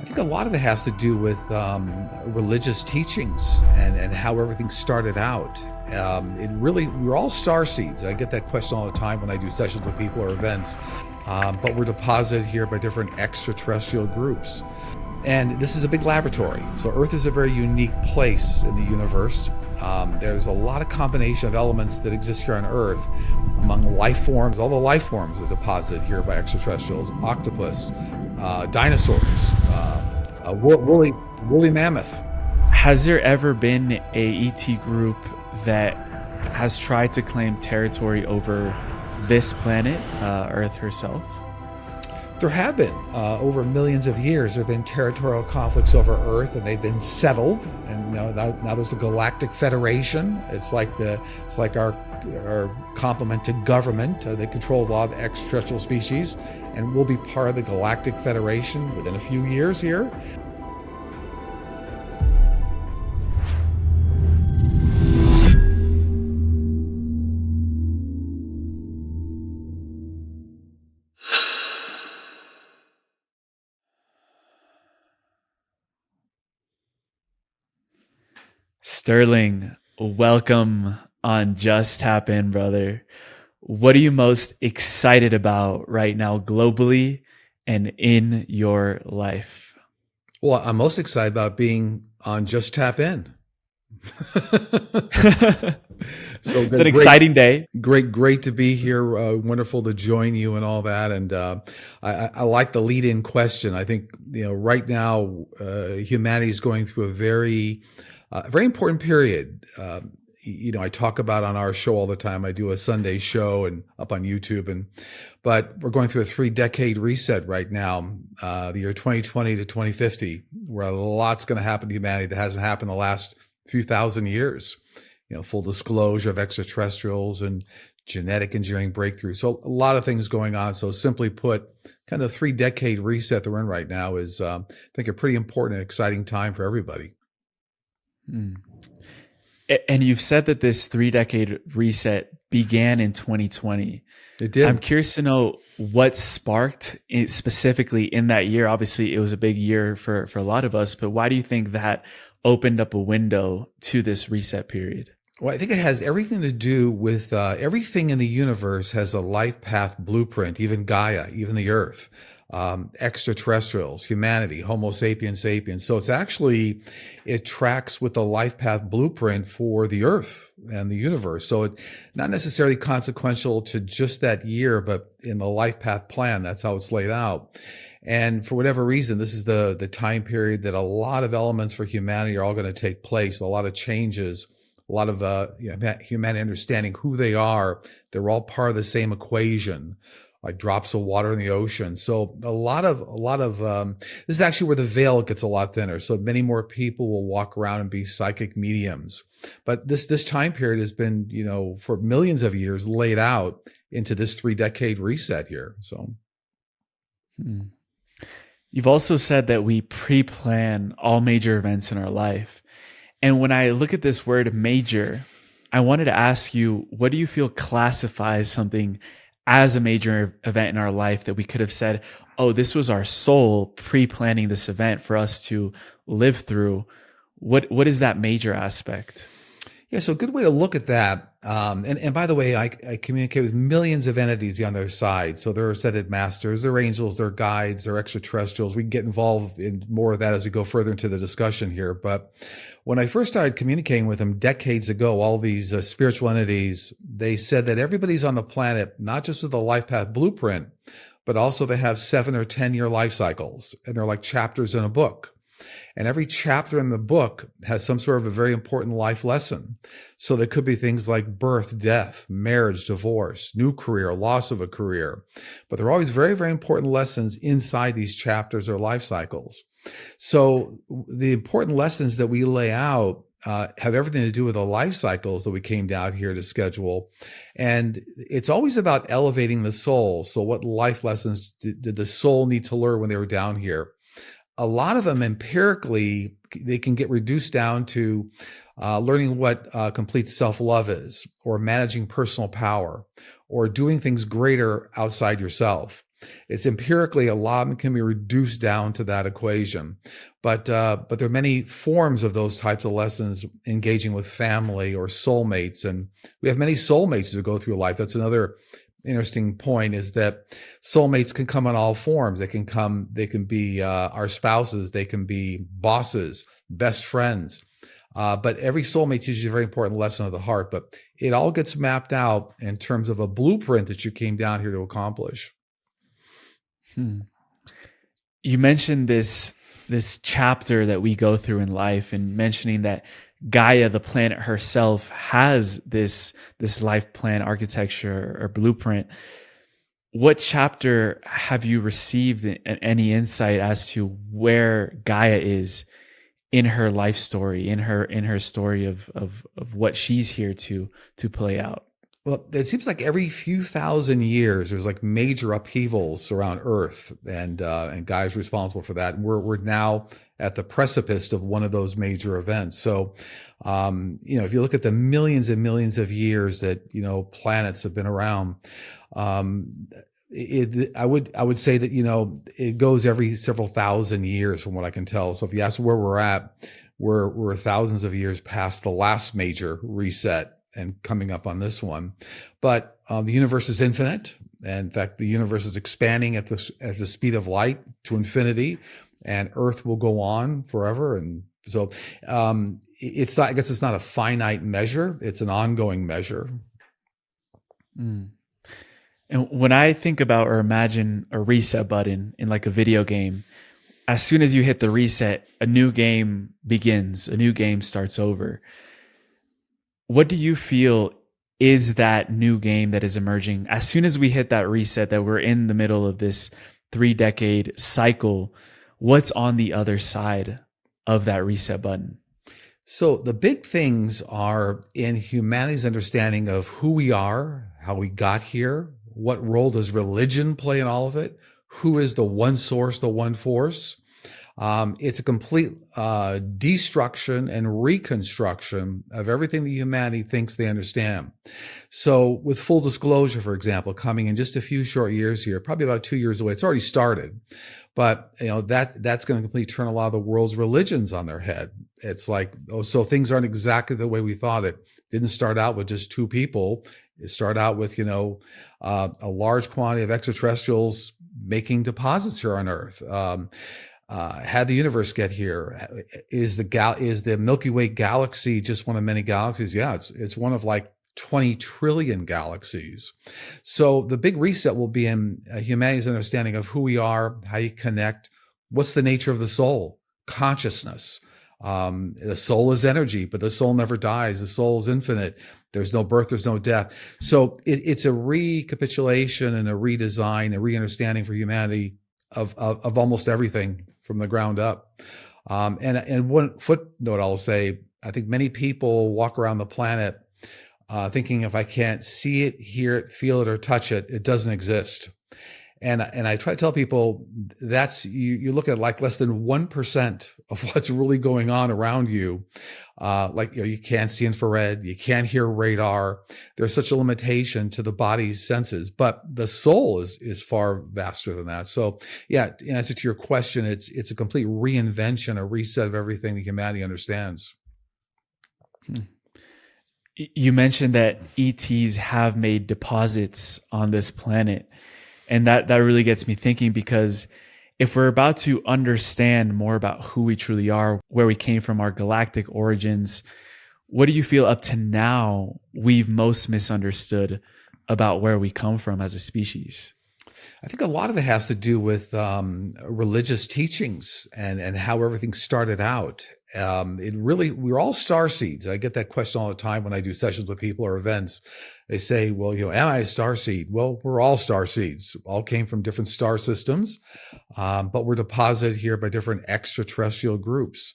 think a lot of it has to do with religious teachings and how everything started out. We're all star seeds. I get that question all the time when I do sessions with people or events. But we're deposited here by different extraterrestrial groups. And this is a big laboratory. So Earth is a very unique place in the universe. There's a lot of combination of elements that exist here on Earth among life forms. All the life forms are deposited here by extraterrestrials: octopus, dinosaurs, a woolly mammoth. Has there ever been a ET group that has tried to claim territory over this planet, Earth herself? There have been over millions of years. There have been territorial conflicts over Earth, and they've been settled. And now there's the Galactic Federation. It's like our complement to government. They control a lot of extraterrestrial species, and we'll be part of the Galactic Federation within a few years here. Sterling, welcome on Just Tap In, brother. What are you most excited about right now globally and in your life? Well, I'm most excited about being on Just Tap In. So it's an exciting day. Great to be here. Wonderful to join you and all that. And I like the lead-in question. I think right now humanity is going through a very important period. I talk about on our show all the time. I do a Sunday show and up on YouTube, but we're going through a 3-decade reset right now, the year 2020 to 2050, where a lot's going to happen to humanity that hasn't happened in the last few thousand years. Full disclosure of extraterrestrials and genetic engineering breakthroughs. So a lot of things going on. So simply put, kind of the 3-decade reset that we're in right now is, I think, a pretty important and exciting time for everybody. And you've said that this 3-decade reset began in 2020. It did. I'm curious to know what sparked it specifically in that year. Obviously, it was a big year for a lot of us, but why do you think that opened up a window to this reset period? Well, I think it has everything to do with everything in the universe has a life path blueprint, even Gaia, even the Earth. Extraterrestrials, humanity, Homo sapiens sapiens. So it tracks with the life path blueprint for the Earth and the universe. So it's not necessarily consequential to just that year, but in the life path plan, that's how it's laid out. And for whatever reason, this is the time period that a lot of elements for humanity are all going to take place, a lot of changes, a lot of humanity understanding who they are. They're all part of the same equation, like drops of water in the ocean. So a lot of this is actually where the veil gets a lot thinner. So many more people will walk around and be psychic mediums. But this time period has been, for millions of years laid out into this 3-decade reset here. So. You've also said that we pre-plan all major events in our life. And when I look at this word major, I wanted to ask you, what do you feel classifies something as a major event in our life that we could have said, oh, this was our soul pre-planning this event for us to live through? What is that major aspect? Yeah, so a good way to look at that. And by the way, I communicate with millions of entities on their side. So they're ascended masters, they're angels, they're guides, they're extraterrestrials. We can get involved in more of that as we go further into the discussion here. But when I first started communicating with them decades ago, all these spiritual entities, they said that everybody's on the planet, not just with a life path blueprint, but also they have 7 or 10-year life cycles. And they're like chapters in a book. And every chapter in the book has some sort of a very important life lesson. So there could be things like birth, death, marriage, divorce, new career, loss of a career. But there are always very, very important lessons inside these chapters or life cycles. So the important lessons that we lay out have everything to do with the life cycles that we came down here to schedule. And it's always about elevating the soul. So what life lessons did the soul need to learn when they were down here? A lot of them empirically, they can get reduced down to learning what complete self-love is, or managing personal power, or doing things greater outside yourself. It's empirically, a lot of them can be reduced down to that equation. But there are many forms of those types of lessons, engaging with family or soulmates. And we have many soulmates to go through life. That's another interesting point, is that soulmates can come in all forms. They can be our spouses, they can be bosses, best friends. But every soulmate's usually a very important lesson of the heart. But it all gets mapped out in terms of a blueprint that you came down here to accomplish. You mentioned this chapter that we go through in life, and mentioning that Gaia, the planet herself, has this life plan architecture or blueprint. What chapter have you received any insight as to where Gaia is in her life story, in her story of what she's here to play out? Well, it seems like every few thousand years, there's like major upheavals around Earth, and Gaia's responsible for that. And we're now at the precipice of one of those major events. So, if you look at the millions and millions of years that planets have been around, I would say that it goes every several thousand years, from what I can tell. So if you ask where we're at, we're thousands of years past the last major reset and coming up on this one. But the universe is infinite. And in fact, the universe is expanding at the speed of light to infinity, and Earth will go on forever. And so it's not, I guess it's not a finite measure. It's an ongoing measure. Mm. And when I think about or imagine a reset button in like a video game, as soon as you hit the reset, a new game begins, a new game starts over. What do you feel is that new game that is emerging as soon as we hit that reset, that we're in the middle of this 3-decade cycle? What's on the other side of that reset button? So the big things are in humanity's understanding of who we are, how we got here, what role does religion play in all of it, who is the one source, the one force. It's a complete destruction and reconstruction of everything that humanity thinks they understand. So with full disclosure, for example, coming in just a few short years here, probably about 2 years away, it's already started. But that's going to completely turn a lot of the world's religions on their head. It's like, so things aren't exactly the way we thought it. Didn't start out with just 2 people. It started out with, a large quantity of extraterrestrials making deposits here on Earth. Had the universe get here? Is the Milky Way galaxy just one of many galaxies? Yeah, it's one of like 20 trillion galaxies. So the big reset will be in humanity's understanding of who we are, how you connect, what's the nature of the soul, consciousness. The soul is energy, but the soul never dies. The soul is infinite. There's no birth, there's no death. So it's a recapitulation and a redesign, a re-understanding for humanity of almost everything from the ground up. And one footnote I'll say, I think many people walk around the planet thinking, if I can't see it, hear it, feel it, or touch it, it doesn't exist. And I try to tell people that's, you look at like less than 1% of what's really going on around you. You can't see infrared, you can't hear radar. There's such a limitation to the body's senses, but the soul is far vaster than that. So yeah, in answer to your question, it's a complete reinvention, a reset of everything that humanity understands. You mentioned that ETs have made deposits on this planet. And that really gets me thinking, because if we're about to understand more about who we truly are, where we came from, our galactic origins, what do you feel up to now we've most misunderstood about where we come from as a species? I think a lot of it has to do with religious teachings and how everything started out. We're all star seeds. I get that question all the time when I do sessions with people or events. They say, well, am I a star seed? Well, we're all star seeds. All came from different star systems, but we're deposited here by different extraterrestrial groups.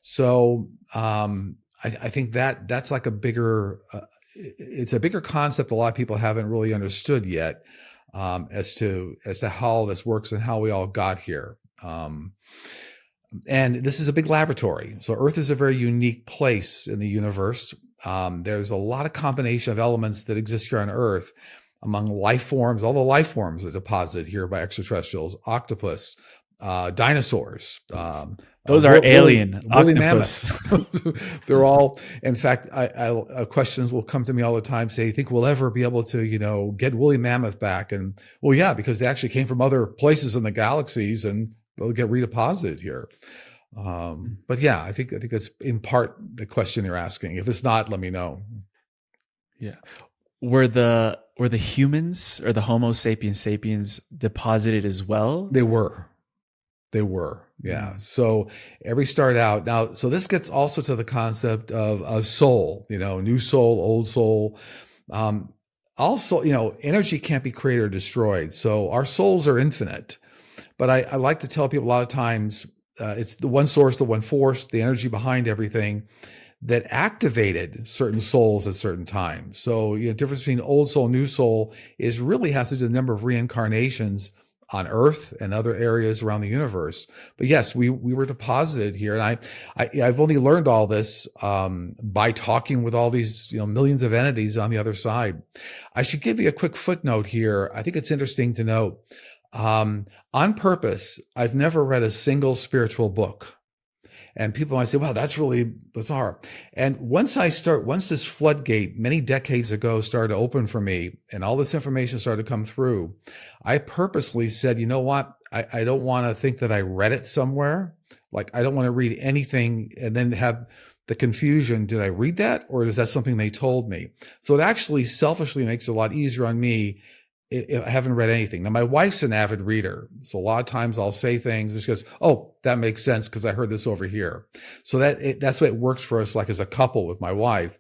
So I think that's like it's a bigger concept a lot of people haven't really understood yet, as to how this works and how we all got here. And this is a big laboratory. So Earth is a very unique place in the universe. There's a lot of combination of elements that exist here on Earth. among life forms, all the life forms that deposited here by extraterrestrials, octopus, dinosaurs, Those are alien woolly mammoth. octopus. They're all, in fact, questions will come to me all the time, say, you think we'll ever be able to, get woolly mammoth back? And well, yeah, because they actually came from other places in the galaxies and they'll get redeposited here. But yeah, I think that's in part the question you're asking. If it's not, let me know. Yeah. Were the humans or the Homo sapiens sapiens deposited as well? They were. Yeah. So every start out now. So this gets also to the concept of soul, new soul, old soul. Also, energy can't be created or destroyed. So our souls are infinite. But I like to tell people a lot of times it's the one source, the one force, the energy behind everything that activated certain souls at certain times. So, the difference between old soul, new soul is really has to do with the number of reincarnations on Earth and other areas around the universe. But yes, we were deposited here, and I've only learned all this by talking with all these millions of entities on the other side. I should give you a quick footnote here. I think it's interesting to note. On purpose, I've never read a single spiritual book. And people might say, wow, that's really bizarre. And once this floodgate many decades ago started to open for me and all this information started to come through, I purposely said, you know what? I don't want to think that I read it somewhere. Like, I don't want to read anything and then have the confusion. Did I read that? Or is that something they told me? So it actually selfishly makes it a lot easier on me. I haven't read anything. Now, my wife's an avid reader. So a lot of times I'll say things and she goes, oh, that makes sense because I heard this over here. So that's what works for us, like as a couple with my wife.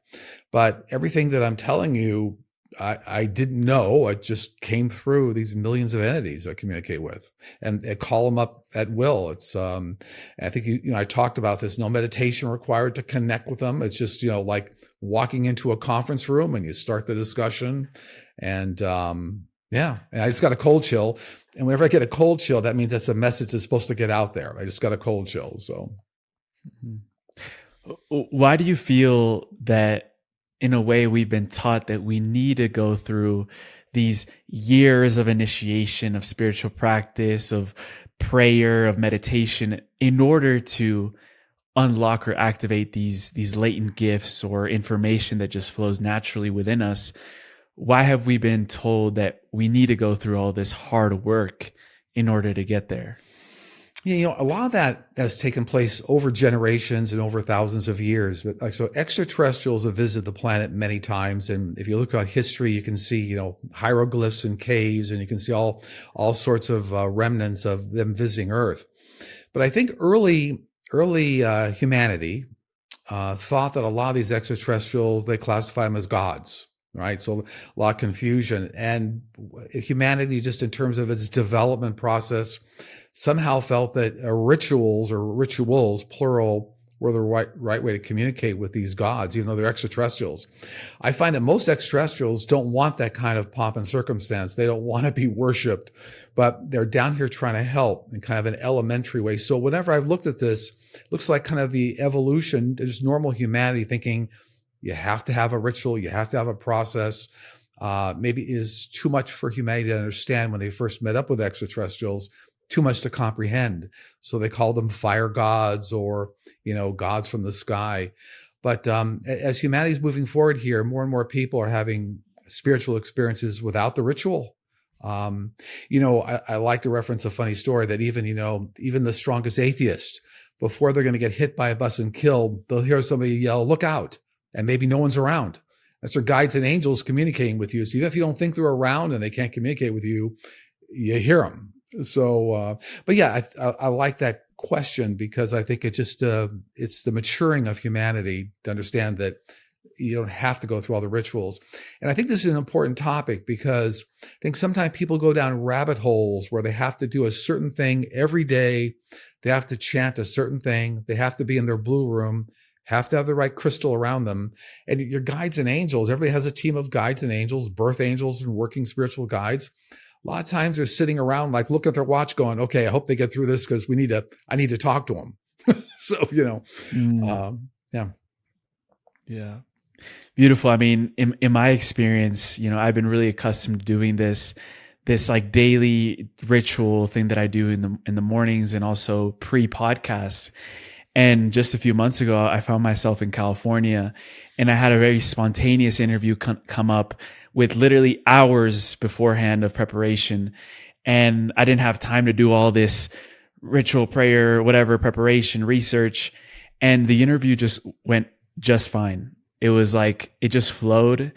But everything that I'm telling you, I didn't know. It just came through these millions of entities I communicate with and call them up at will. It's, I think, I talked about this, no meditation required to connect with them. It's just, like walking into a conference room and you start the discussion and, yeah, and I just got a cold chill. And whenever I get a cold chill, that means that's a message that's supposed to get out there. I just got a cold chill. So why do you feel that in a way we've been taught that we need to go through these years of initiation, of spiritual practice, of prayer, of meditation in order to unlock or activate these latent gifts or information that just flows naturally within us? Why have we been told that we need to go through all this hard work in order to get there? Yeah, a lot of that has taken place over generations and over thousands of years. But so extraterrestrials have visited the planet many times. And if you look at history, you can see, hieroglyphs and caves, and you can see all sorts of remnants of them visiting Earth. But I think early humanity thought that a lot of these extraterrestrials, they classify them as gods. Right. So a lot of confusion, and humanity, just in terms of its development process, somehow felt that rituals or rituals, plural, were the right way to communicate with these gods, even though they're extraterrestrials. I find that most extraterrestrials don't want that kind of pomp and circumstance. They don't want to be worshipped, but they're down here trying to help in kind of an elementary way. So whenever I've looked at this, it looks like kind of the evolution, just normal humanity thinking, you have to have a ritual. You have to have a process. Maybe is too much for humanity to understand when they first met up with extraterrestrials, too much to comprehend. So they call them fire gods or, gods from the sky. But as humanity is moving forward here, more and more people are having spiritual experiences without the ritual. I like to reference a funny story that even the strongest atheist, before they're going to get hit by a bus and killed, they'll hear somebody yell, "Look out." And maybe no one's around. That's their guides and angels communicating with you. So even if you don't think they're around and they can't communicate with you, you hear them. So, but yeah, I like that question because I think it's the maturing of humanity to understand that you don't have to go through all the rituals. And I think this is an important topic because I think sometimes people go down rabbit holes where they have to do a certain thing every day. They have to chant a certain thing. They have to be in their blue room, have to have the right crystal around them. And your guides and angels, everybody has a team of guides and angels, birth angels and working spiritual guides. A lot of times they're sitting around, like look at their watch going, okay, I hope they get through this because I need to talk to them. So, yeah. Yeah. Beautiful. I mean, in my experience, I've been really accustomed to doing this like daily ritual thing that I do in the mornings and also pre-podcast. And just a few months ago, I found myself in California, and I had a very spontaneous interview come up with literally hours beforehand of preparation. And I didn't have time to do all this ritual prayer, whatever, preparation, research. And the interview just went just fine. It was like, it just flowed,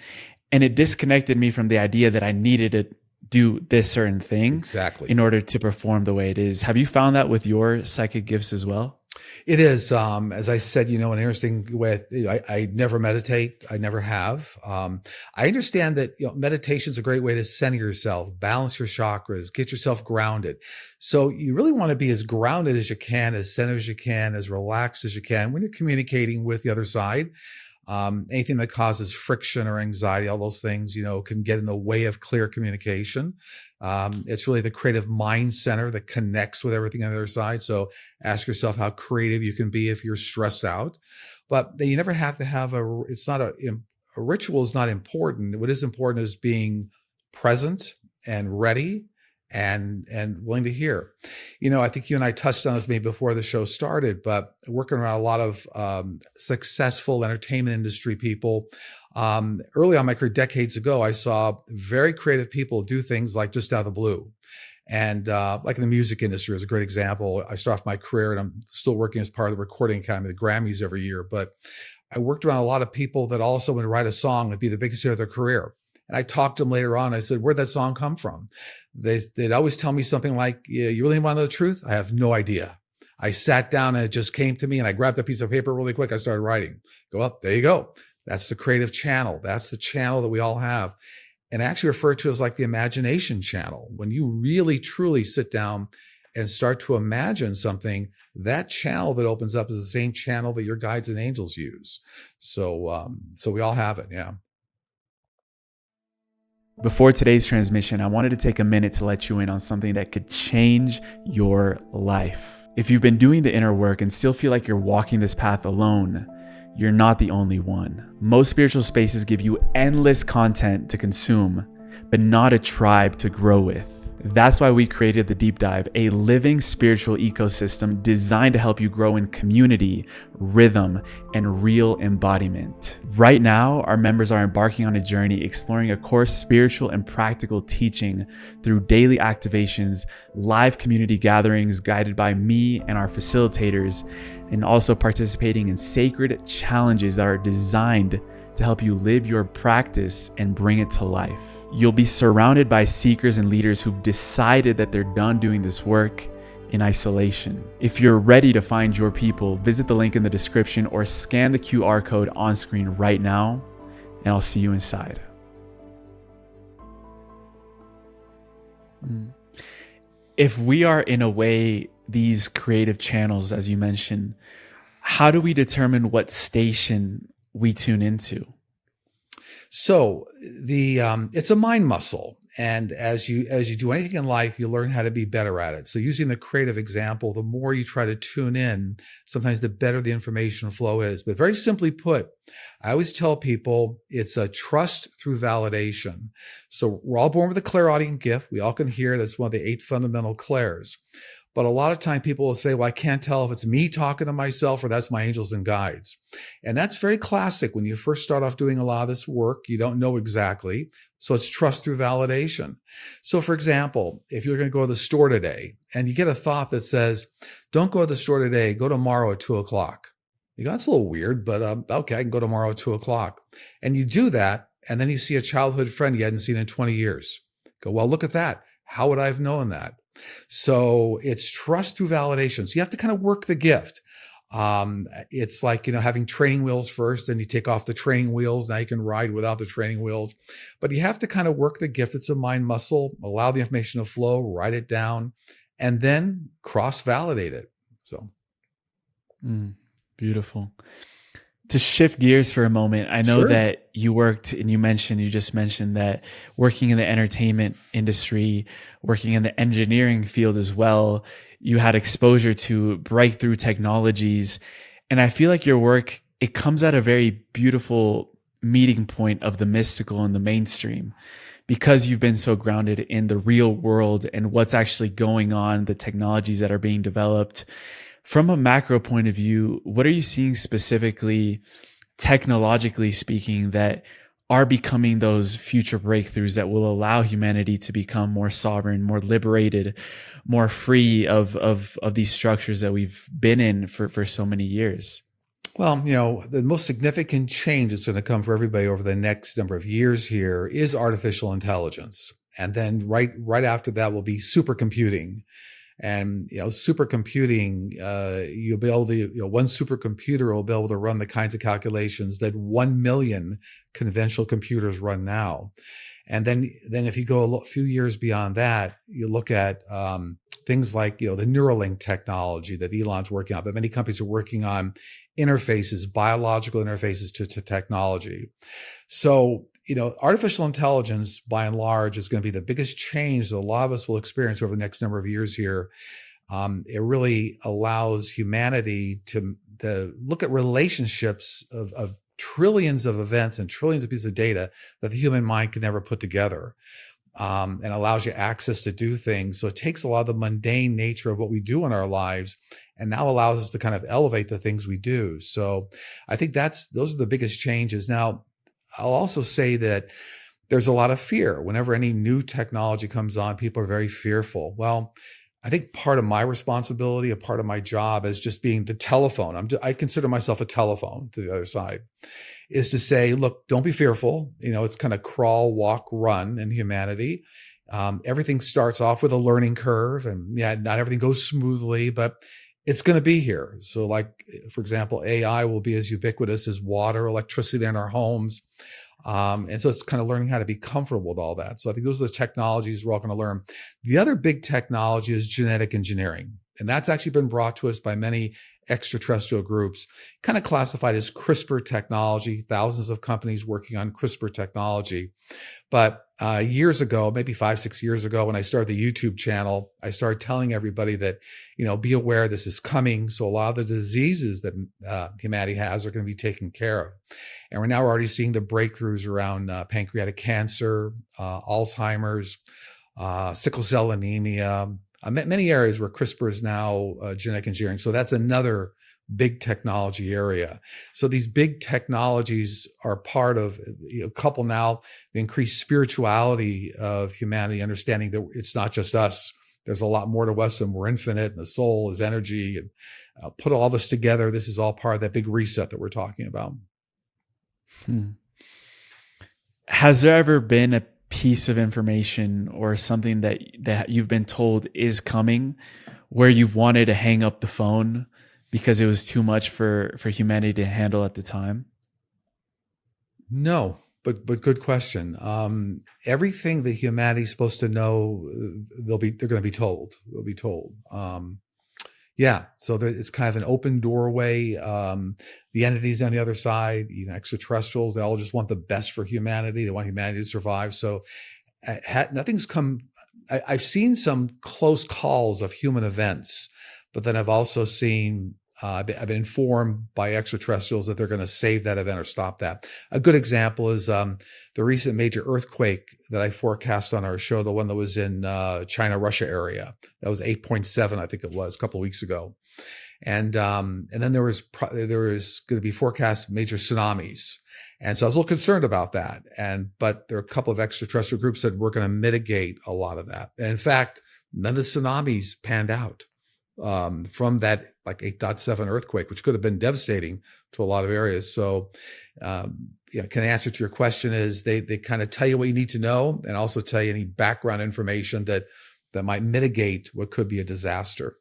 and it disconnected me from the idea that I needed to do this certain thing Exactly. in order to perform the way it is. Have you found that with your psychic gifts as well? It is, as I said, an interesting way. I never meditate. I never have. I understand that meditation is a great way to center yourself, balance your chakras, get yourself grounded. So you really want to be as grounded as you can, as centered as you can, as relaxed as you can when you're communicating with the other side. Anything that causes friction or anxiety, all those things, can get in the way of clear communication. It's really the creative mind center that connects with everything on the other side. So ask yourself how creative you can be if you're stressed out. But you never have to have a ritual is not important. What is important is being present and ready and willing to hear. I think you and I touched on this maybe before the show started, but working around a lot of successful entertainment industry people. Early on in my career, decades ago, I saw very creative people do things like just out of the blue. And like in the music industry is a great example. I started off my career, and I'm still working as part of the Recording Academy, the Grammys every year. But I worked around a lot of people that also would write a song and be the biggest hit of their career. And I talked to them later on. I said, where'd that song come from? They'd always tell me something like, yeah, you really want to know the truth? I have no idea. I sat down and it just came to me, and I grabbed a piece of paper really quick. I started writing. Go up, there you go. That's the creative channel. That's the channel that we all have. And I actually refer to it as like the imagination channel. When you really, truly sit down and start to imagine something, that channel that opens up is the same channel that your guides and angels use. So we all have it. Yeah. Before today's transmission, I wanted to take a minute to let you in on something that could change your life. If you've been doing the inner work and still feel like you're walking this path alone, you're not the only one. Most spiritual spaces give you endless content to consume, but not a tribe to grow with. That's why we created The Deep Dive, a living spiritual ecosystem designed to help you grow in community, rhythm, and real embodiment. Right now, our members are embarking on a journey exploring a core spiritual and practical teaching through daily activations, live community gatherings guided by me and our facilitators, and also participating in sacred challenges that are designed to help you live your practice and bring it to life. You'll be surrounded by seekers and leaders who've decided that they're done doing this work in isolation. If you're ready to find your people, visit the link in the description or scan the QR code on screen right now, and I'll see you inside. If we are, in a way, these creative channels, as you mentioned, how do we determine what station we tune into? So it's a mind muscle. And as you do anything in life, you learn how to be better at it. So using the creative example, the more you try to tune in, sometimes the better the information flow is. But very simply put, I always tell people it's a trust through validation. So we're all born with a clairaudient gift. We all can hear. That's one of the 8 fundamental clairs. But a lot of time people will say, well, I can't tell if it's me talking to myself or that's my angels and guides. And that's very classic. When you first start off doing a lot of this work, you don't know exactly. So it's trust through validation. So for example, if you're going to go to the store today and you get a thought that says, don't go to the store today, go tomorrow at 2:00. You go, that's a little weird, but okay, I can go tomorrow at 2:00. And you do that. And then you see a childhood friend you hadn't seen in 20 years. Go, well, look at that. How would I have known that? So it's trust through validation. So you have to kind of work the gift. It's like, having training wheels first, and you take off the training wheels. Now you can ride without the training wheels, but you have to kind of work the gift. It's a mind muscle, allow the information to flow, write it down, and then cross-validate it. So. Beautiful. To shift gears for a moment, I know that you worked, and you just mentioned that working in the entertainment industry, working in the engineering field as well, you had exposure to breakthrough technologies. And I feel like your work, it comes at a very beautiful meeting point of the mystical and the mainstream, because you've been so grounded in the real world and what's actually going on, the technologies that are being developed. From a macro point of view, what are you seeing specifically, technologically speaking, that are becoming those future breakthroughs that will allow humanity to become more sovereign, more liberated, more free of these structures that we've been in for so many years? Well, the most significant change that's going to come for everybody over the next number of years here is artificial intelligence. And then right after that will be supercomputing. And, supercomputing, you'll be able to, one supercomputer will be able to run the kinds of calculations that 1 million conventional computers run now. And then if you go a few years beyond that, you look at things like, the Neuralink technology that Elon's working on, but many companies are working on interfaces, biological interfaces to technology. So, artificial intelligence, by and large, is going to be the biggest change that a lot of us will experience over the next number of years here. It really allows humanity to look at relationships of trillions of events and trillions of pieces of data that the human mind can never put together, and allows you access to do things. So it takes a lot of the mundane nature of what we do in our lives and now allows us to kind of elevate the things we do. So I think those are the biggest changes. Now, I'll also say that there's a lot of fear. Whenever any new technology comes on, people are very fearful. Well, I think part of my responsibility, a part of my job as just being the telephone, I consider myself a telephone to the other side, is to say, look, don't be fearful. It's kind of crawl, walk, run in humanity. Everything starts off with a learning curve, and not everything goes smoothly, but it's going to be here. So like, for example, AI will be as ubiquitous as water, electricity in our homes. And so it's kind of learning how to be comfortable with all that. So I think those are the technologies we're all going to learn. The other big technology is genetic engineering. And that's actually been brought to us by many extraterrestrial groups, kind of classified as CRISPR technology, thousands of companies working on CRISPR technology. But years ago, maybe 5-6 years ago, when I started the YouTube channel, I started telling everybody that, be aware this is coming. So a lot of the diseases that humanity has are going to be taken care of. And we're now already seeing the breakthroughs around pancreatic cancer, Alzheimer's, sickle cell anemia, many areas where CRISPR is now genetic engineering. So that's another big technology area. So these big technologies are part of, couple now the increased spirituality of humanity, understanding that it's not just us. There's a lot more to us, and we're infinite, and the soul is energy. And put all this together, this is all part of that big reset that we're talking about. Has there ever been a piece of information or something that you've been told is coming where you've wanted to hang up the phone because it was too much for humanity to handle at the time? No, but good question. Everything that humanity's supposed to know, they're going to be told. They'll be told. So it's kind of an open doorway. The entities on the other side, extraterrestrials, they all just want the best for humanity. They want humanity to survive. So nothing's come. I've seen some close calls of human events, but then I've also seen, I've been informed by extraterrestrials that they're going to save that event or stop that. A good example is the recent major earthquake that I forecast on our show, the one that was in China-Russia area. That was 8.7, I think it was, a couple of weeks ago. And then there was going to be forecast major tsunamis. And so I was a little concerned about that. But there are a couple of extraterrestrial groups that were going to mitigate a lot of that. And in fact, none of the tsunamis panned out from that like 8.7 earthquake, which could have been devastating to a lot of areas. So, can the answer to your question is they kind of tell you what you need to know and also tell you any background information that might mitigate what could be a disaster.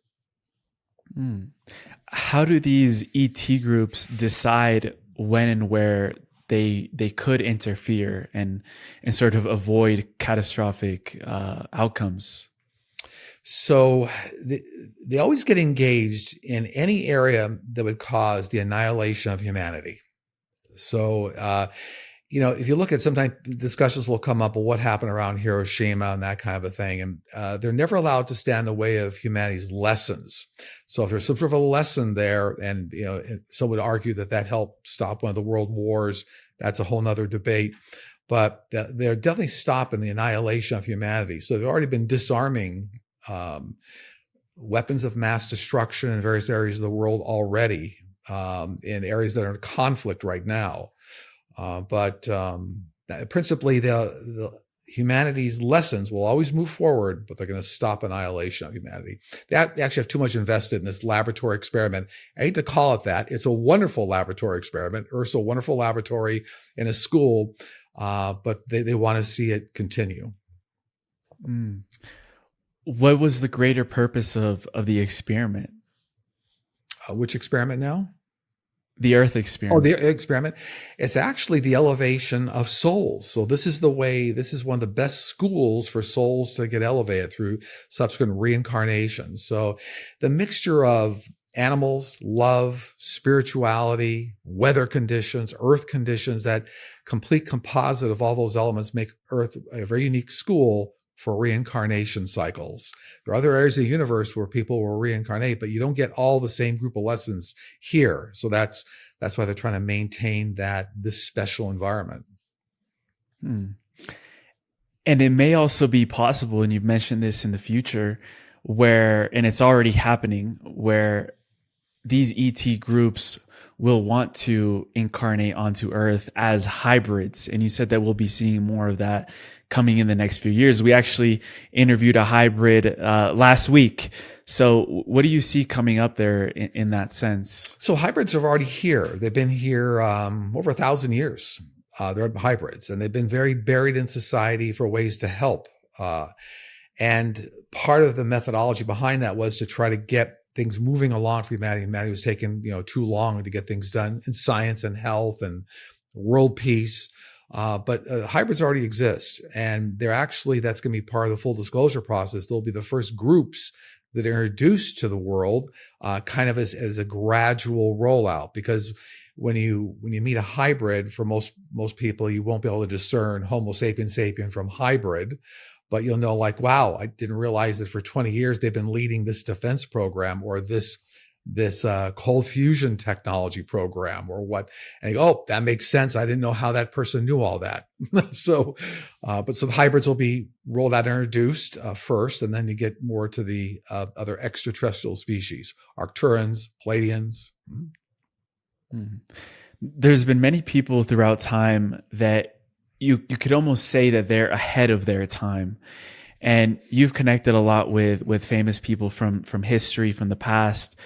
How do these ET groups decide when and where they could interfere and sort of avoid catastrophic outcomes? So they always get engaged in any area that would cause the annihilation of humanity. So, if you look at sometimes discussions will come up, well, what happened around Hiroshima and that kind of a thing. And they're never allowed to stand in the way of humanity's lessons. So if there's some sort of a lesson there, and some would argue that helped stop one of the world wars, That's a whole nother debate. But they're definitely stopping the annihilation of humanity. So they've already been disarming weapons of mass destruction in various areas of the world already, in areas that are in conflict right now. But principally, the humanity's lessons will always move forward, but they're going to stop annihilation of humanity. They actually have too much invested in this laboratory experiment. I hate to call it that. It's a wonderful laboratory experiment. Earth's a wonderful laboratory in a school, but they want to see it continue. Mm. What was the greater purpose of the experiment? Which experiment now? The Earth Oh, experiment. the experiment. It's actually the elevation of souls. So this is one of the best schools for souls to get elevated through subsequent reincarnations. So the mixture of animals, love, spirituality, weather conditions, earth conditions, that complete composite of all those elements make Earth a very unique school for reincarnation cycles. There are other areas of the universe where people will reincarnate, but you don't get all the same group of lessons here. So that's why they're trying to maintain this special environment. And it may also be possible, and you've mentioned this in the future, and it's already happening, where these ET groups will want to incarnate onto Earth as hybrids. And you said that we'll be seeing more of that coming in the next few years. We actually interviewed a hybrid last week. So what do you see coming up there in that sense? So hybrids are already here. They've been here over 1,000 years. They're hybrids, and they've been very buried in society for ways to help. And part of the methodology behind that was to try to get things moving along for humanity. Humanity was taking too long to get things done in science and health and world peace. But hybrids already exist, and that's going to be part of the full disclosure process. They'll be the first groups that are introduced to the world, kind of as a gradual rollout. Because when you meet a hybrid, for most people, you won't be able to discern Homo sapiens sapien from hybrid. But you'll know, like, wow, I didn't realize that for 20 years they've been leading this defense program or this cold fusion technology program or what. And you go, oh, that makes sense. I didn't know how that person knew all that. So the hybrids will be rolled out and introduced first, and then you get more to the other extraterrestrial species, Arcturans, Pleiadians. There's been many people throughout time that you could almost say that they're ahead of their time. And you've connected a lot with famous people from history, from the past.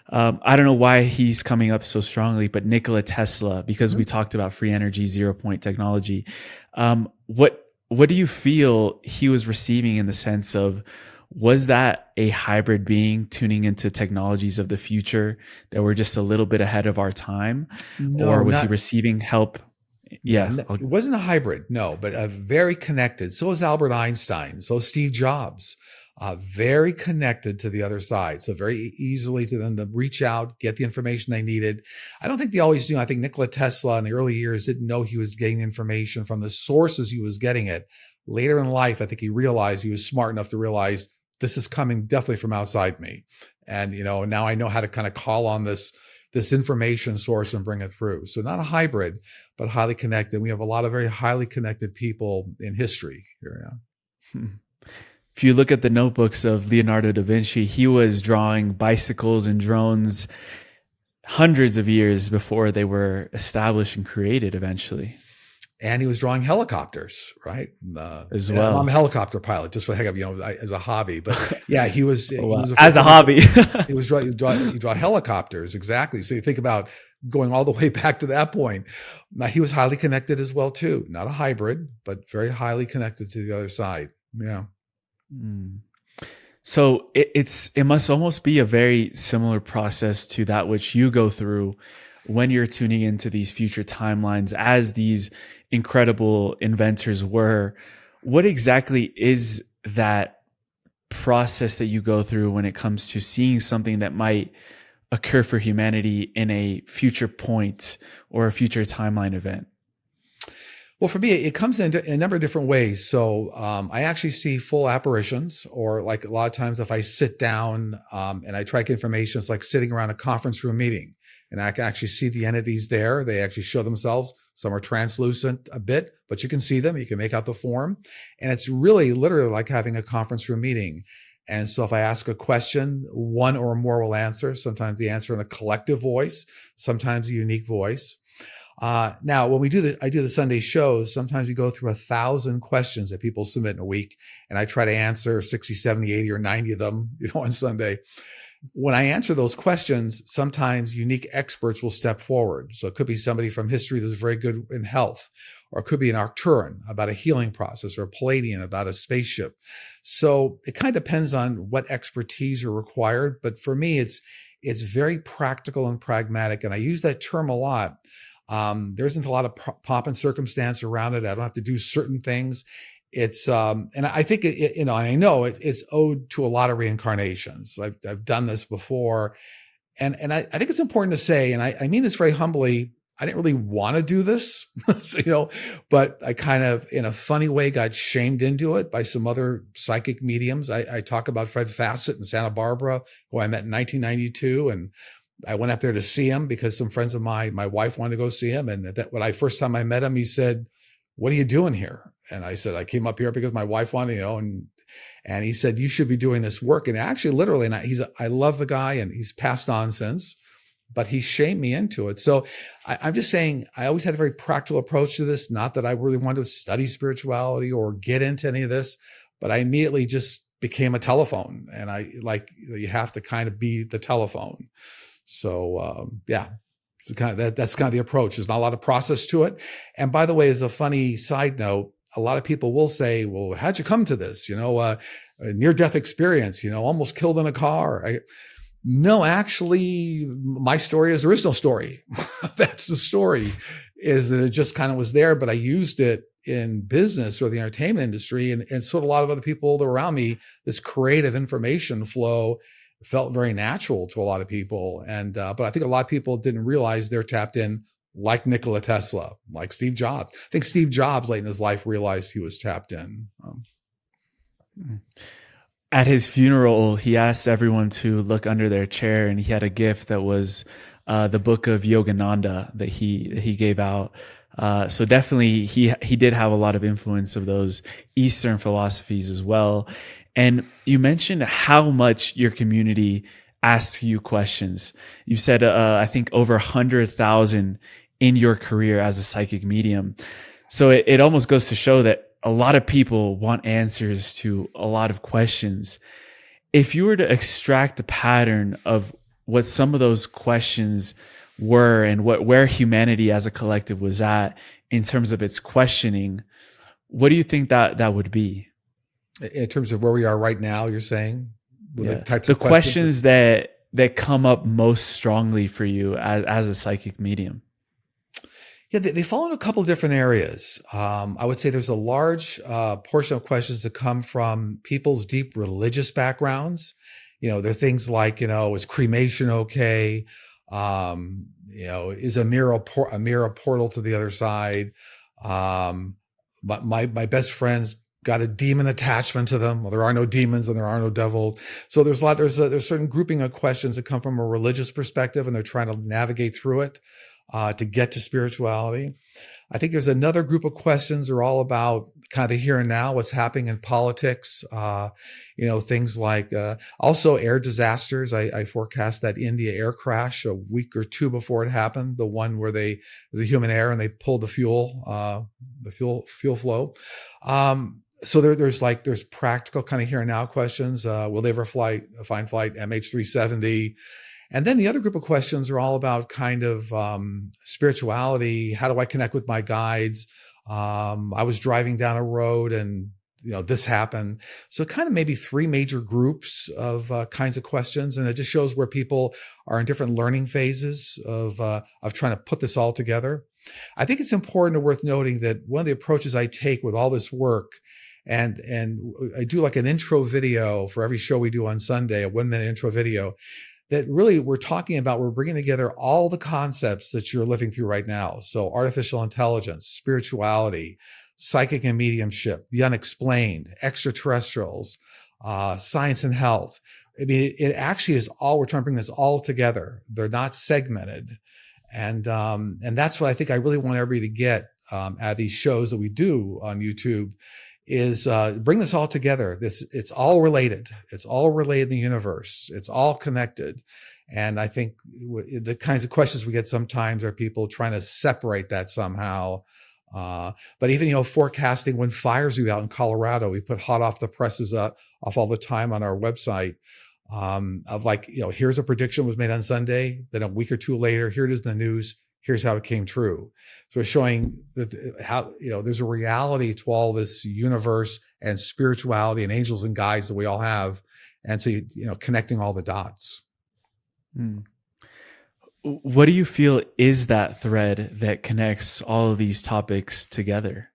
I don't know why he's coming up so strongly, but Nikola Tesla, because we talked about free energy, 0-point technology. What do you feel he was receiving in the sense of, was that a hybrid being tuning into technologies of the future that were just a little bit ahead of our time? No, or was he receiving help? Yeah. It wasn't a hybrid, no, but very connected. So is Albert Einstein. So is Steve Jobs. Very connected to the other side. So very easily to them to reach out, get the information they needed. I don't think they always knew. I think Nikola Tesla in the early years didn't know he was getting information from the sources he was getting it. Later in life, I think he realized, he was smart enough to realize, this is coming definitely from outside me. And, now I know how to kind of call on this information source and bring it through. So not a hybrid, but highly connected. We have a lot of very highly connected people in history here. Yeah. If you look at the notebooks of Leonardo da Vinci, he was drawing bicycles and drones hundreds of years before they were established and created eventually. And he was drawing helicopters, right? As well. I'm a helicopter pilot, just for the heck of as a hobby. But yeah, he was. He was as a hobby. He was you draw helicopters, exactly. So you think about going all the way back to that point. Now, he was highly connected as well too. Not a hybrid, but very highly connected to the other side. Yeah. So it must almost be a very similar process to that which you go through when you're tuning into these future timelines, as these incredible inventors were. What exactly is that process that you go through when it comes to seeing something that might occur for humanity in a future point or a future timeline event? Well, for me, it comes in a number of different ways. So I actually see full apparitions, or like a lot of times if I sit down and I track information, it's like sitting around a conference room meeting, and I can actually see the entities there. They actually show themselves. Some are translucent a bit, but you can see them. You can make out the form. And it's really literally like having a conference room meeting. And so if I ask a question, one or more will answer. Sometimes the answer in a collective voice, sometimes a unique voice. Now, when I do the Sunday shows, sometimes we go through 1,000 questions that people submit in a week. And I try to answer 60, 70, 80, or 90 of them, on Sunday. When I answer those questions, sometimes unique experts will step forward. So it could be somebody from history that's very good in health, or it could be an Arcturan about a healing process, or a Palladian about a spaceship. So it kind of depends on what expertise are required. But for me, it's very practical and pragmatic. And I use that term a lot. There isn't a lot of pomp and circumstance around it. I don't have to do certain things. It's and I think I know it's owed to a lot of reincarnations. I've done this before, and I think it's important to say, and I mean this very humbly. I didn't really want to do this, so, but I kind of, in a funny way, got shamed into it by some other psychic mediums. I talk about Fred Fassett in Santa Barbara, who I met in 1992, and I went up there to see him because some friends of my wife wanted to go see him. And first time I met him, he said, "What are you doing here?" And I said, "I came up here because my wife wanted, and he said, "You should be doing this work." And actually, literally, and I love the guy, and he's passed on since, but he shamed me into it. So I'm just saying, I always had a very practical approach to this. Not that I really wanted to study spirituality or get into any of this, but I immediately just became a telephone, and you have to kind of be the telephone. So yeah. So that's kind of the approach. There's not a lot of process to it. And by the way, as a funny side note, a lot of people will say, "Well, how'd you come to this? A near-death experience, almost killed in a car." No, actually, my story is there is no story. That's the story, is that it just kind of was there, but I used it in business or the entertainment industry. And so did a lot of other people around me. This creative information flow felt very natural to a lot of people. But I think a lot of people didn't realize they're tapped in, like Nikola Tesla, like Steve Jobs. I think Steve Jobs late in his life realized he was tapped in. At his funeral, he asked everyone to look under their chair, and he had a gift that was the book of Yogananda that he gave out. So definitely he did have a lot of influence of those Eastern philosophies as well. And you mentioned how much your community asks you questions. You said, I think over 100,000 in your career as a psychic medium. So it almost goes to show that a lot of people want answers to a lot of questions. If you were to extract the pattern of what some of those questions were and where humanity as a collective was at in terms of its questioning, what do you think that would be? In terms of where we are right now, you're saying? Yeah. The types of questions that come up most strongly for you as a psychic medium. Yeah, they fall in a couple of different areas. I would say there's a large portion of questions that come from people's deep religious backgrounds. They're things like, is cremation okay? Is a mirror a portal to the other side? My best friends got a demon attachment to them. Well, there are no demons and there are no devils. So there's certain grouping of questions that come from a religious perspective, and they're trying to navigate through it to get to spirituality. I think there's another group of questions that are all about kind of the here and now, what's happening in politics, things like also air disasters. I forecast that India air crash a week or two before it happened, the one where the human air and they pulled the fuel flow. So there's practical kind of here and now questions. Will they ever find flight MH370? And then the other group of questions are all about kind of spirituality. How do I connect with my guides? I was driving down a road and this happened. So kind of maybe three major groups of kinds of questions, and it just shows where people are in different learning phases of trying to put this all together. I think it's important and worth noting that one of the approaches I take with all this work, and I do like an intro video for every show we do on Sunday, a 1-minute intro video, that really we're bringing together all the concepts that you're living through right now. So artificial intelligence, spirituality, psychic and mediumship, the unexplained, extraterrestrials, science and health. I mean, it actually is all, we're trying to bring this all together. They're not segmented. And that's what I think I really want everybody to get at these shows that we do on YouTube is bring this all together. It's all related. It's all related in the universe. It's all connected. And I think the kinds of questions we get sometimes are people trying to separate that somehow. But even, forecasting when fires are out in Colorado, we put hot off the presses off all the time on our website of like, here's a prediction was made on Sunday. Then a week or two later, here it is in the news. Here's how it came true. So we're showing that how, there's a reality to all this universe and spirituality and angels and guides that we all have. And so, connecting all the dots. What do you feel is that thread that connects all of these topics together?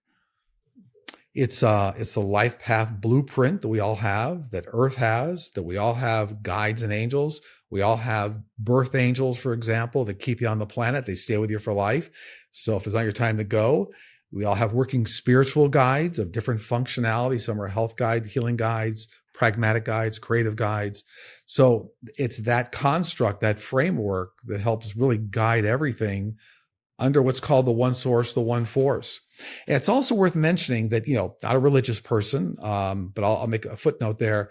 It's the life path blueprint that we all have, that Earth has, that we all have guides and angels. We all have birth angels, for example, that keep you on the planet. They stay with you for life. So if it's not your time to go, we all have working spiritual guides of different functionality. Some are health guides, healing guides, pragmatic guides, creative guides. So it's that construct, that framework that helps really guide everything under what's called the one source, the one force. And it's also worth mentioning that, not a religious person, but I'll make a footnote there,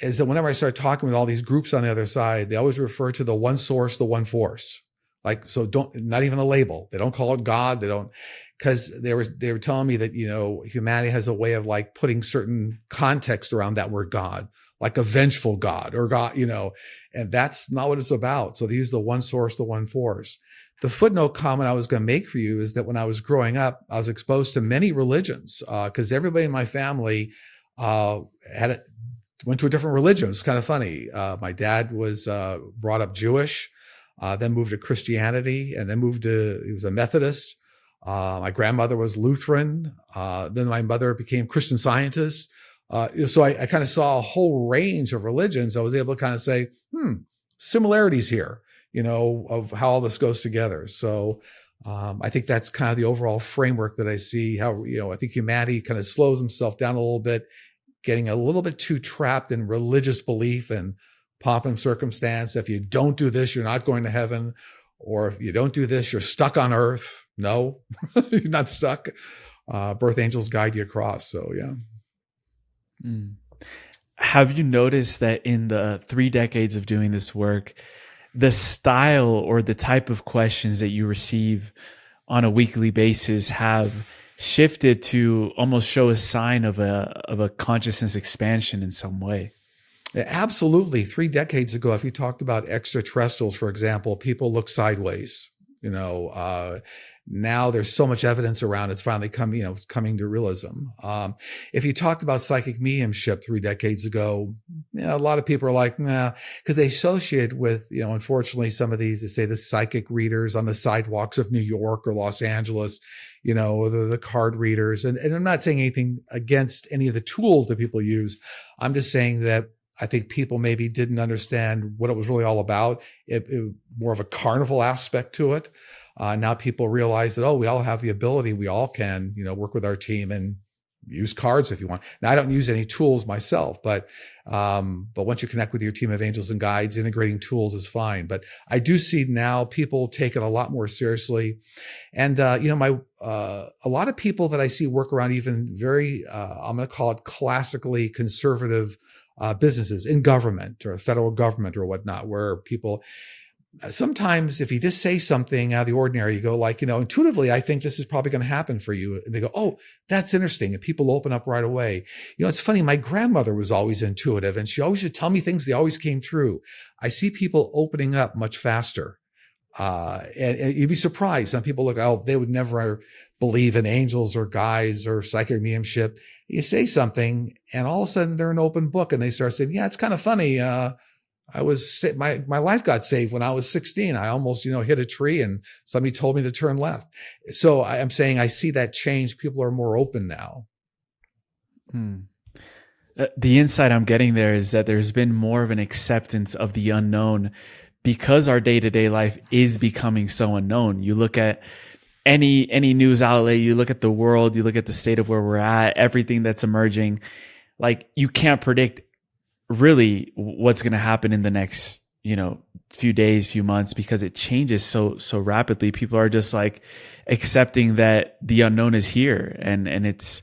is that whenever I start talking with all these groups on the other side, they always refer to the one source, the one force. Like, so not even a label. They don't call it God. They don't, because they were telling me that, humanity has a way of like putting certain context around that word God, like a vengeful God or God, and that's not what it's about. So they use the one source, the one force. The footnote comment I was going to make for you is that when I was growing up, I was exposed to many religions because everybody in my family went to a different religion. It's kind of funny. My dad was brought up Jewish, then moved to Christianity, and then he was a Methodist. My grandmother was Lutheran. Then my mother became Christian Scientist. So I kind of saw a whole range of religions. I was able to kind of say, similarities here, of how all this goes together. So I think that's kind of the overall framework that I see how, I think humanity kind of slows himself down a little bit, getting a little bit too trapped in religious belief and pomp and circumstance. If you don't do this, you're not going to heaven. Or if you don't do this, you're stuck on earth. No, you're not stuck. Birth angels guide you across. So, yeah. Have you noticed that in the 3 decades of doing this work, the style or the type of questions that you receive on a weekly basis have shifted to almost show a sign of a consciousness expansion in some way? Absolutely. 3 decades ago, if you talked about extraterrestrials, for example, people look sideways. Now there's so much evidence around it's finally coming, it's coming to realism. If you talked about psychic mediumship 3 decades ago, a lot of people are like, nah, because they associate with, unfortunately, some of these, they say the psychic readers on the sidewalks of New York or Los Angeles, the card readers. And I'm not saying anything against any of the tools that people use. I'm just saying that I think people maybe didn't understand what it was really all about. It more of a carnival aspect to it. Now people realize that, we all have the ability. We all can, work with our team and use cards if you want. Now I don't use any tools myself, but once you connect with your team of angels and guides, integrating tools is fine. But I do see now people take it a lot more seriously. And, a lot of people that I see work around even very, I'm going to call it classically conservative businesses in government or federal government or whatnot, where people sometimes if you just say something out of the ordinary, you go like, intuitively, I think this is probably going to happen for you. And they go, oh, that's interesting. And people open up right away. It's funny. My grandmother was always intuitive and she always would tell me things. They always came true. I see people opening up much faster. And you'd be surprised. Some people look, they would never believe in angels or guides or psychic mediumship. You say something and all of a sudden they're an open book and they start saying, yeah, it's kind of funny. My life got saved when I was 16. I almost, hit a tree and somebody told me to turn left. So I'm saying I see that change. People are more open now. The insight I'm getting there is that there's been more of an acceptance of the unknown because our day-to-day life is becoming so unknown. You look at any news outlet, you look at the world, you look at the state of where we're at, everything that's emerging, like you can't predict really what's going to happen in the next, few days, few months, because it changes so rapidly. People are just like accepting that the unknown is here, and it's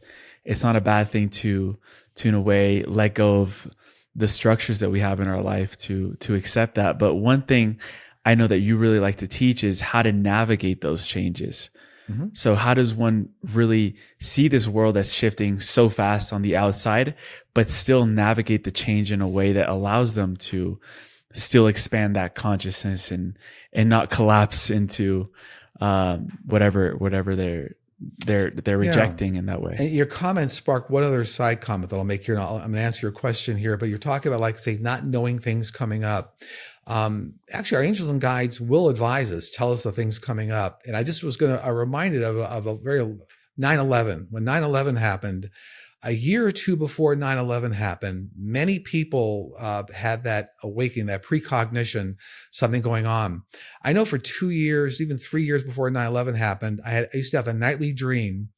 not a bad thing to in a way let go of the structures that we have in our life to accept that. But one thing I know that you really like to teach is how to navigate those changes. Mm-hmm. So how does one really see this world that's shifting so fast on the outside, but still navigate the change in a way that allows them to still expand that consciousness and not collapse into whatever they're rejecting in that way? And your comments spark one other side comment that I'll make here. And I'm going to answer your question here, but you're talking about, like, say, not knowing things coming up. Actually, our angels and guides will advise us, tell us the things coming up. And I just was reminded of a very 9/11. When 9/11 happened, a year or two before 9/11 happened, many people had that awakening, that precognition, something going on. I know for 2 years, even 3 years before 9/11 happened, I used to have a nightly dream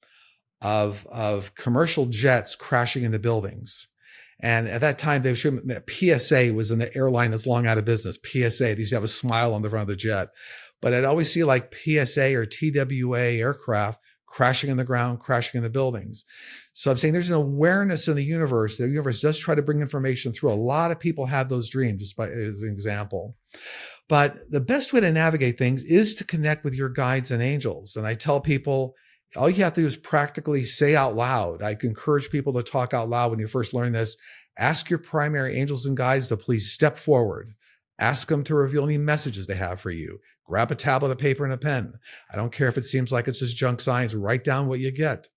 of commercial jets crashing into buildings. And at that time, they showed me PSA was an airline that's long out of business. PSA, they used to have a smile on the front of the jet. But I'd always see like PSA or TWA aircraft crashing in the ground, crashing in the buildings. So I'm saying there's an awareness in the universe. The universe does try to bring information through. A lot of people have those dreams, just as an example. But the best way to navigate things is to connect with your guides and angels. And I tell people, all you have to do is practically say out loud. I encourage people to talk out loud when you first learn this. Ask your primary angels and guides to please step forward. Ask them to reveal any messages they have for you. Grab a tablet of paper and a pen. I don't care if it seems like it's just junk science. Write down what you get.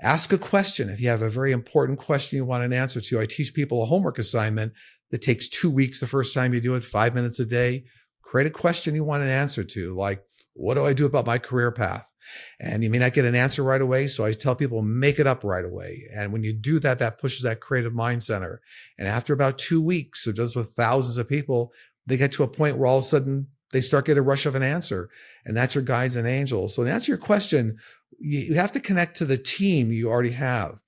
Ask a question. If you have a very important question you want an answer to, I teach people a homework assignment that takes 2 weeks the first time you do it, 5 minutes a day. Create a question you want an answer to, like, what do I do about my career path? And you may not get an answer right away. So I tell people, make it up right away. And when you do that, that pushes that creative mind center. And after about 2 weeks, it does with thousands of people, they get to a point where all of a sudden they start getting a rush of an answer. And that's your guides and angels. So to answer your question, you have to connect to the team you already have.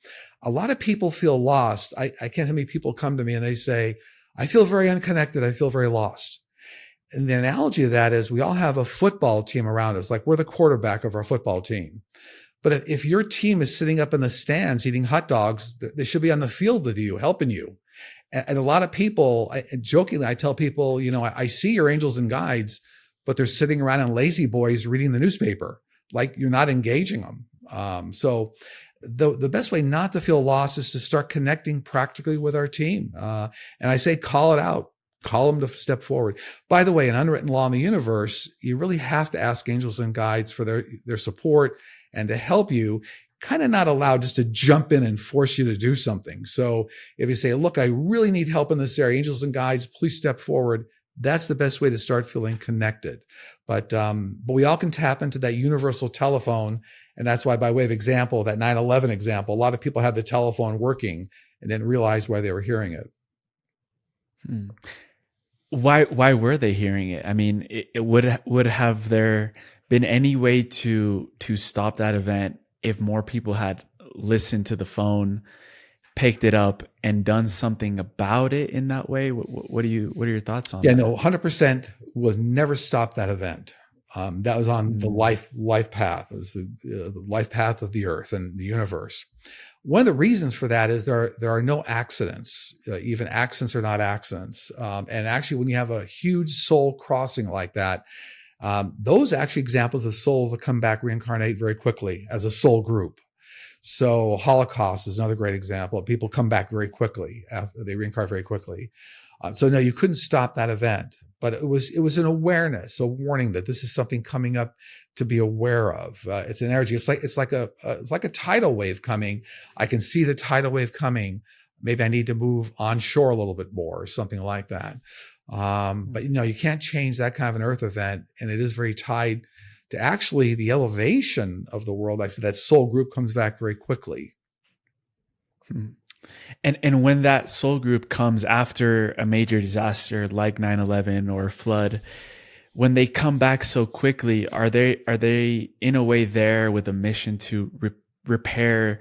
A lot of people feel lost. I can't have many people come to me and they say, I feel very unconnected. I feel very lost. And the analogy of that is we all have a football team around us, like we're the quarterback of our football team. But if your team is sitting up in the stands eating hot dogs, they should be on the field with you, helping you. And a lot of people, jokingly, I tell people, I see your angels and guides, but they're sitting around in lazy boys reading the newspaper, like you're not engaging them. So the best way not to feel lost is to start connecting practically with our team. And I say, call it out. Call them to step forward. By the way, an unwritten law in the universe, you really have to ask angels and guides for their support and to help you. Kind of not allowed just to jump in and force you to do something. So if you say, look, I really need help in this area, angels and guides, please step forward. That's the best way to start feeling connected. But we all can tap into that universal telephone. And that's why, by way of example, that 9/11 example, a lot of people had the telephone working and didn't realize why they were hearing it. Why were they hearing it? I mean, it would have there been any way to stop that event if more people had listened to the phone, picked it up, and done something about it in that way? What are your thoughts on that? Yeah, no, 100% would never stop that event. That was on the life path. It was the life path of the Earth and the universe. One of the reasons for that is there are no accidents. Even accidents are not accidents. And actually, when you have a huge soul crossing like that, those are actually examples of souls that come back, reincarnate very quickly as a soul group. So Holocaust is another great example. People come back very quickly after they reincarnate very quickly. So no, you couldn't stop that event, but it was an awareness, a warning that this is something coming up to be aware of. It's an energy. It's like a tidal wave coming. I can see the tidal wave coming. Maybe I need to move onshore a little bit more or something like that. But you can't change that kind of an Earth event, and it is very tied to actually the elevation of the world. Like I said, that soul group comes back very quickly. And when that soul group comes after a major disaster like 9/11 or flood, when they come back so quickly, are they in a way there with a mission to repair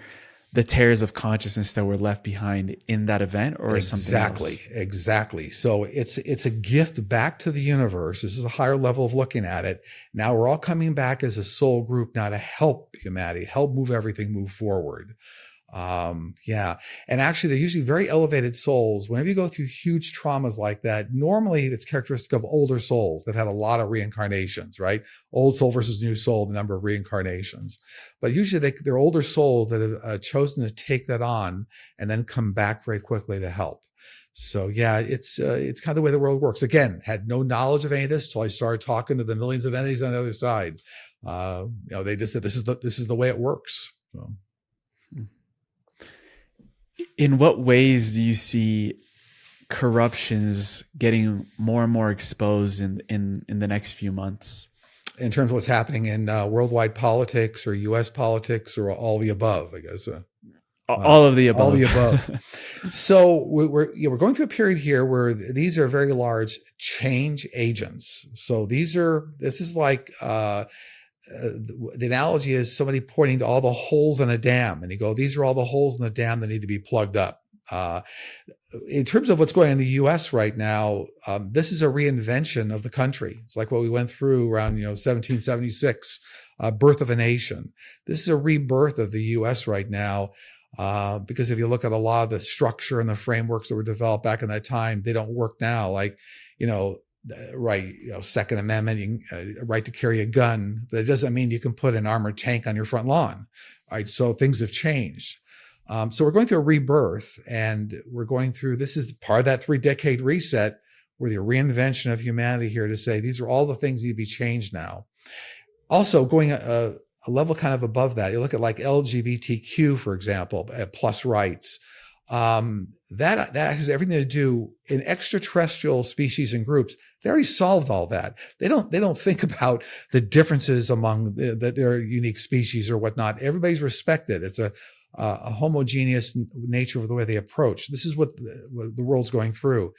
the tears of consciousness that were left behind in that event, or something else? Exactly. So it's a gift back to the universe. This is a higher level of looking at it. Now we're all coming back as a soul group now to help humanity, help move forward. Yeah. And actually, they're usually very elevated souls. Whenever you go through huge traumas like that, normally it's characteristic of older souls that had a lot of reincarnations, right? Old soul versus new soul, the number of reincarnations. But usually they're older souls that have chosen to take that on and then come back very quickly to help. So yeah, it's kind of the way the world works. Again, had no knowledge of any of this till I started talking to the millions of entities on the other side. They just said this is the way it works. So. In what ways do you see corruptions getting more and more exposed in the next few months? In terms of what's happening in worldwide politics or U.S. politics or all the above, I guess. All of the above. All the above. So we're going through a period here where these are very large change agents. So this is like the analogy is somebody pointing to all the holes in a dam, and you go, these are all the holes in the dam that need to be plugged up. In terms of what's going on in the U.S. right now, this is a reinvention of the country. It's like what we went through around 1776, birth of a nation. This is a rebirth of the U.S. right now, because if you look at a lot of the structure and the frameworks that were developed back in that time, they don't work now. Like, right, Second Amendment, right to carry a gun, but it doesn't mean you can put an armored tank on your front lawn. Right, so things have changed. So we're going through a rebirth, and we're going through, this is part of that 3-decade reset, where the reinvention of humanity here to say, these are all the things that need to be changed now. Also going a level kind of above that, you look at like LGBTQ, for example, plus rights. That has everything to do in extraterrestrial species and groups. They already solved all that. They don't think about the differences among their unique species or whatnot. Everybody's respected. It's a homogeneous nature of the way they approach. This is what the world's going through.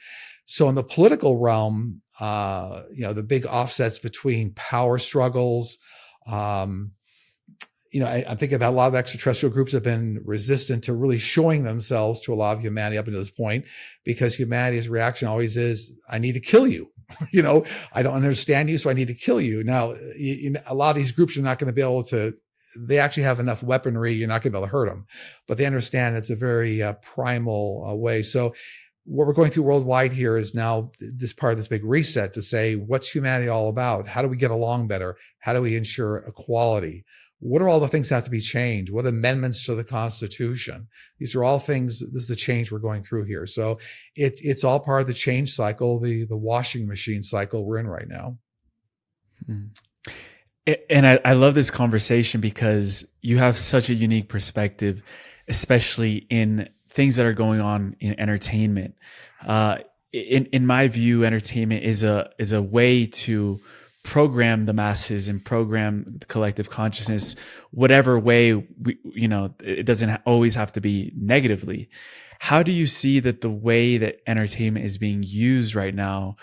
So in the political realm, the big offsets between power struggles, I think about a lot of extraterrestrial groups have been resistant to really showing themselves to a lot of humanity up until this point, because humanity's reaction always is, I need to kill you. I don't understand you, so I need to kill you. Now, a lot of these groups are not going to be able to, they actually have enough weaponry, you're not going to be able to hurt them, but they understand it's a very primal way. So what we're going through worldwide here is now this part of this big reset to say, what's humanity all about? How do we get along better? How do we ensure equality? What are all the things that have to be changed? What amendments to the Constitution? These are all things, this is the change we're going through here. So it's all part of the change cycle, the washing machine cycle we're in right now. And I love this conversation because you have such a unique perspective, especially in things that are going on in entertainment. In my view, entertainment is a way to program the masses and program the collective consciousness, whatever way it doesn't always have to be negatively. How do you see that the way that entertainment is being used right now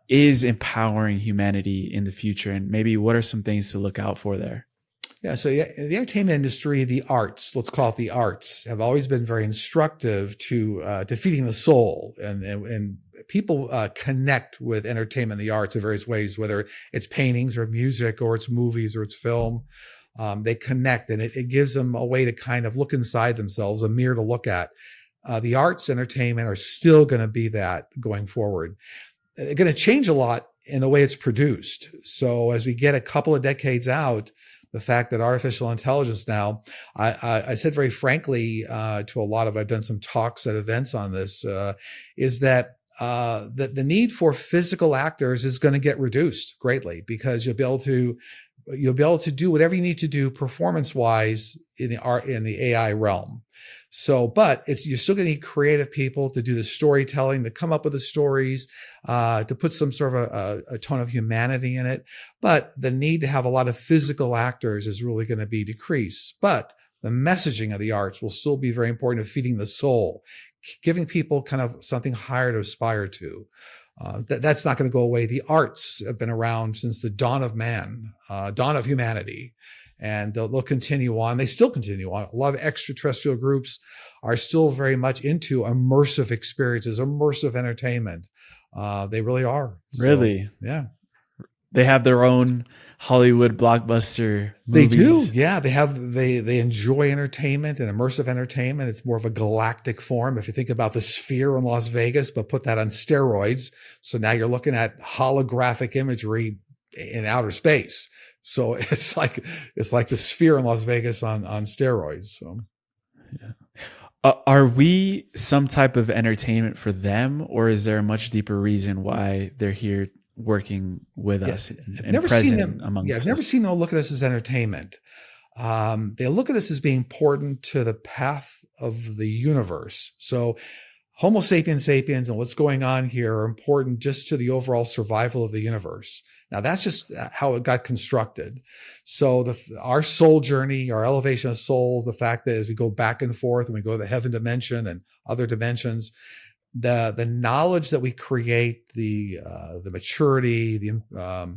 is empowering humanity in the future? And maybe what are some things to look out for there? Yeah, so the entertainment industry, the arts, let's call it the arts, have always been very instructive to feeding the soul, and people connect with entertainment, the arts in various ways, whether it's paintings or music or it's movies or it's film. They connect, and it gives them a way to kind of look inside themselves, a mirror to look at. The arts, entertainment are still going to be that going forward. They're going to change a lot in the way it's produced. So as we get a couple of decades out, the fact that artificial intelligence now, I said very frankly to a lot of, I've done some talks at events on this, is that the need for physical actors is going to get reduced greatly, because you'll be able to do whatever you need to do performance-wise in the AI realm. So, but you're still going to need creative people to do the storytelling, to come up with the stories, to put some sort of a tone of humanity in it. But the need to have a lot of physical actors is really going to be decreased. But the messaging of the arts will still be very important to feeding the soul, giving people kind of something higher to aspire to. That's not going to go away. The arts have been around since the dawn of man, dawn of humanity. and they'll continue on. They still continue on. A lot of extraterrestrial groups are still very much into immersive experiences, immersive entertainment. They really are. So, Really? yeah. They have their own Hollywood blockbuster They do. movies. Yeah, they enjoy entertainment and immersive entertainment. It's more of a galactic form. If you think about the sphere in Las Vegas, but put that on steroids. So now you're looking at holographic imagery in outer space. So it's like the sphere in Las Vegas on steroids. So Are we some type of entertainment for them, or is there a much deeper reason why they're here working with us I've and never seen present them. Yeah, I've amongst never us? seen them look at us as entertainment. They look at us as being important to the path of the universe. So Homo sapiens sapiens and what's going on here are important just to the overall survival of the universe. Now, that's just how it got constructed. So our soul journey, our elevation of souls, the fact that as we go back and forth and we go to the heaven dimension and other dimensions, the knowledge that we create, the maturity, the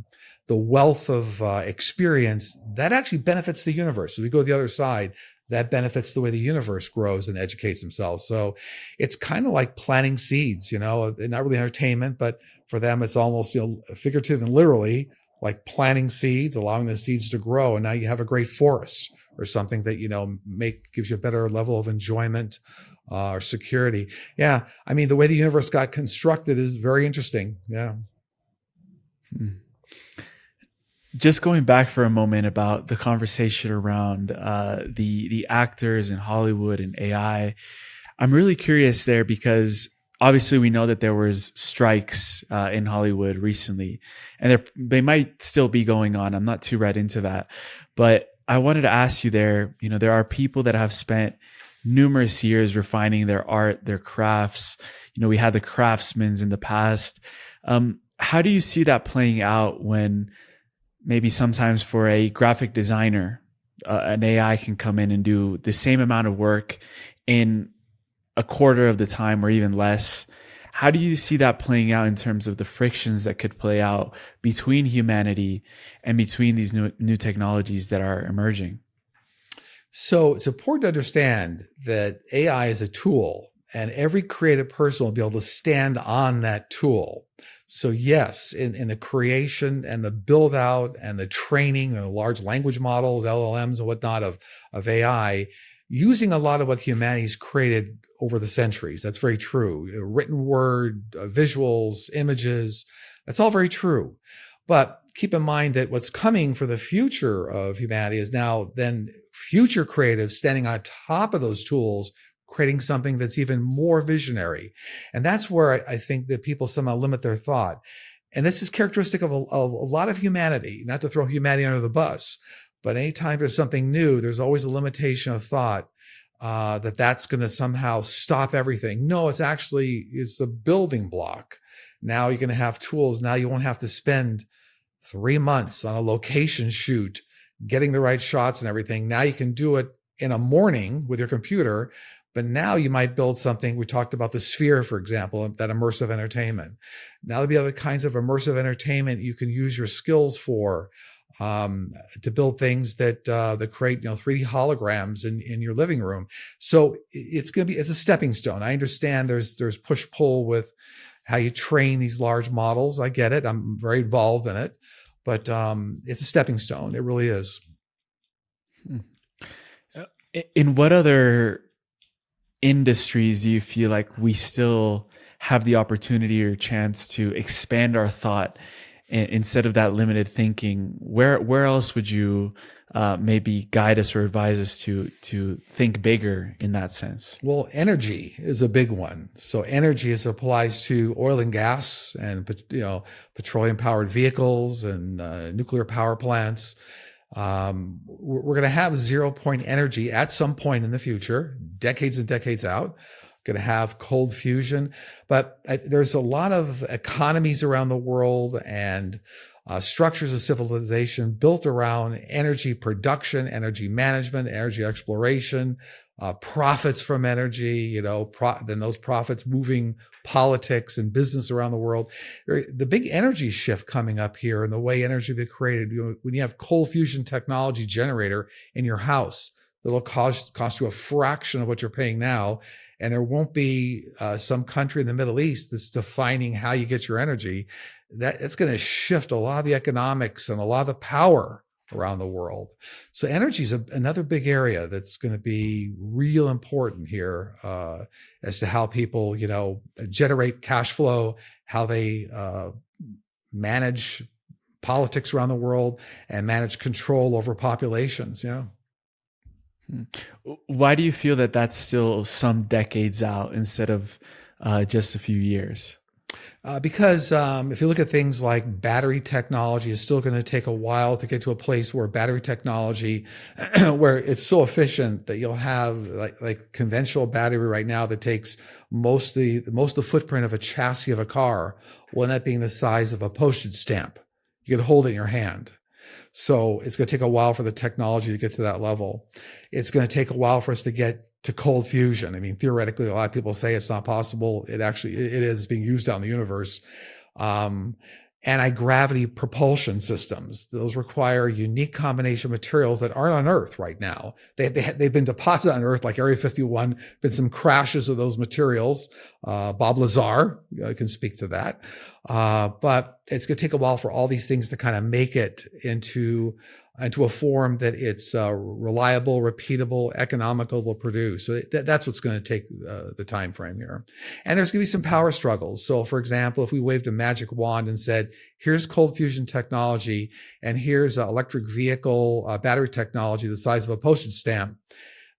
wealth of experience, that actually benefits the universe. As we go to the other side, that benefits the way the universe grows and educates themselves. So it's kind of like planting seeds, not really entertainment, but for them, it's almost, figurative and literally like planting seeds, allowing the seeds to grow. And now you have a great forest or something that, gives you a better level of enjoyment or security. Yeah. I mean, the way the universe got constructed is very interesting. Yeah. Just going back for a moment about the conversation around the actors in Hollywood and AI, I'm really curious there because obviously we know that there was strikes in Hollywood recently, and they might still be going on. I'm not too read into that, but I wanted to ask you there. There are people that have spent numerous years refining their art, their crafts. We had the craftsmen in the past. How do you see that playing out when maybe sometimes for a graphic designer, an AI can come in and do the same amount of work in a quarter of the time or even less? How do you see that playing out in terms of the frictions that could play out between humanity and between these new technologies that are emerging? So it's important to understand that AI is a tool, and every creative person will be able to stand on that tool. So yes, in the creation and the build out and the training and the large language models, LLMs and whatnot of AI, using a lot of what humanity's created over the centuries. That's very true. Written word, visuals, images, that's all very true. But keep in mind that what's coming for the future of humanity is now then future creatives standing on top of those tools, creating something that's even more visionary. And that's where I think that people somehow limit their thought. And this is characteristic of a lot of humanity, not to throw humanity under the bus, but anytime there's something new, there's always a limitation of thought that's going to somehow stop everything. No, it's a building block. Now you're going to have tools. Now you won't have to spend 3 months on a location shoot, getting the right shots and everything. Now you can do it in a morning with your computer, but now you might build something. We talked about the sphere, for example, that immersive entertainment. Now there'll be other kinds of immersive entertainment you can use your skills for, to build things that create 3D holograms in your living room. So it's a stepping stone. I understand there's push pull with how you train these large models. I get it. I'm very involved in it, but it's a stepping stone. It really is. In what other industries do you feel like we still have the opportunity or chance to expand our thought instead of that limited thinking? Where else would you maybe guide us or advise us to think bigger in that sense? Well, energy is a big one. So energy applies to oil and gas and petroleum powered vehicles and nuclear power plants. We're going to have 0 point energy at some point in the future, decades and decades out. Going to have cold fusion, but there's a lot of economies around the world and structures of civilization built around energy production, energy management, energy exploration, profits from energy, then those profits moving politics and business around the world. The big energy shift coming up here and the way energy be created, when you have cold fusion technology generator in your house, that'll cost you a fraction of what you're paying now. And there won't be some country in the Middle East that's defining how you get your energy. It's going to shift a lot of the economics and a lot of the power around the world. So energy is another big area that's going to be real important here as to how people, generate cash flow, how they manage politics around the world, and manage control over populations. Why do you feel that that's still some decades out instead of just a few years? Because if you look at things like battery technology, it's still going to take a while to get to a place where battery technology, where it's so efficient that you'll have like conventional battery right now that takes most of the footprint of a chassis of a car, one that being the size of a postage stamp. You can hold it in your hand. So it's going to take a while for the technology to get to that level. It's going to take a while for us to get to cold fusion. I mean, theoretically, a lot of people say it's not possible. It is being used out in the universe. Anti-gravity propulsion systems. Those require unique combination materials that aren't on Earth right now. They've been deposited on Earth, like Area 51, been some crashes of those materials. Bob Lazar can speak to that. But it's going to take a while for all these things to kind of make it into a form that it's reliable, repeatable, economical to produce. So that's what's going to take the time frame here. And there's going to be some power struggles. So for example, if we waved a magic wand and said, here's cold fusion technology, and here's electric vehicle battery technology the size of a postage stamp,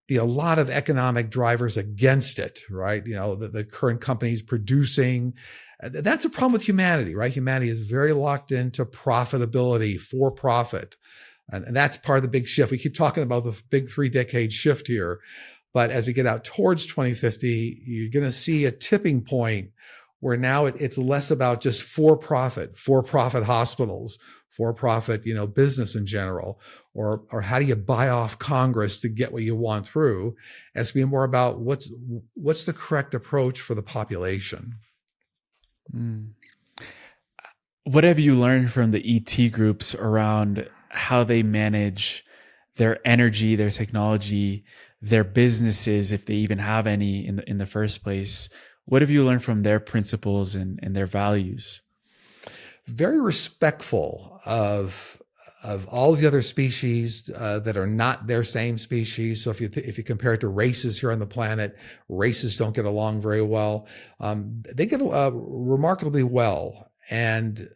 be a lot of economic drivers against it, right? The current companies producing. That's a problem with humanity, right? Humanity is very locked into profitability, for profit. And that's part of the big shift. We keep talking about the big 3-decade shift here. But as we get out towards 2050, you're going to see a tipping point where now it's less about just for-profit hospitals, for-profit, business in general, or how do you buy off Congress to get what you want through, as being more about what's the correct approach for the population. What have you learned from the ET groups around how they manage their energy, their technology, their businesses, if they even have any in the first place? What have you learned from their principles and their values? Very respectful of all the other species that are not their same species. So if you compare it to races here on the planet, races don't get along very well. They get remarkably well. And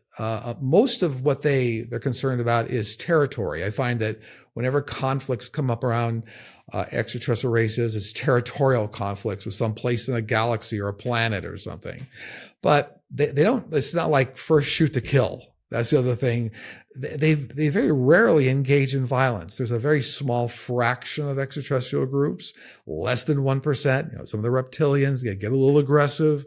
most of what they're concerned about is territory. I find that whenever conflicts come up around extraterrestrial races, it's territorial conflicts with some place in a galaxy or a planet or something. But they don't, it's not like first shoot to kill. That's the other thing. They very rarely engage in violence. There's a very small fraction of extraterrestrial groups, less than 1%. Some of the reptilians get a little aggressive.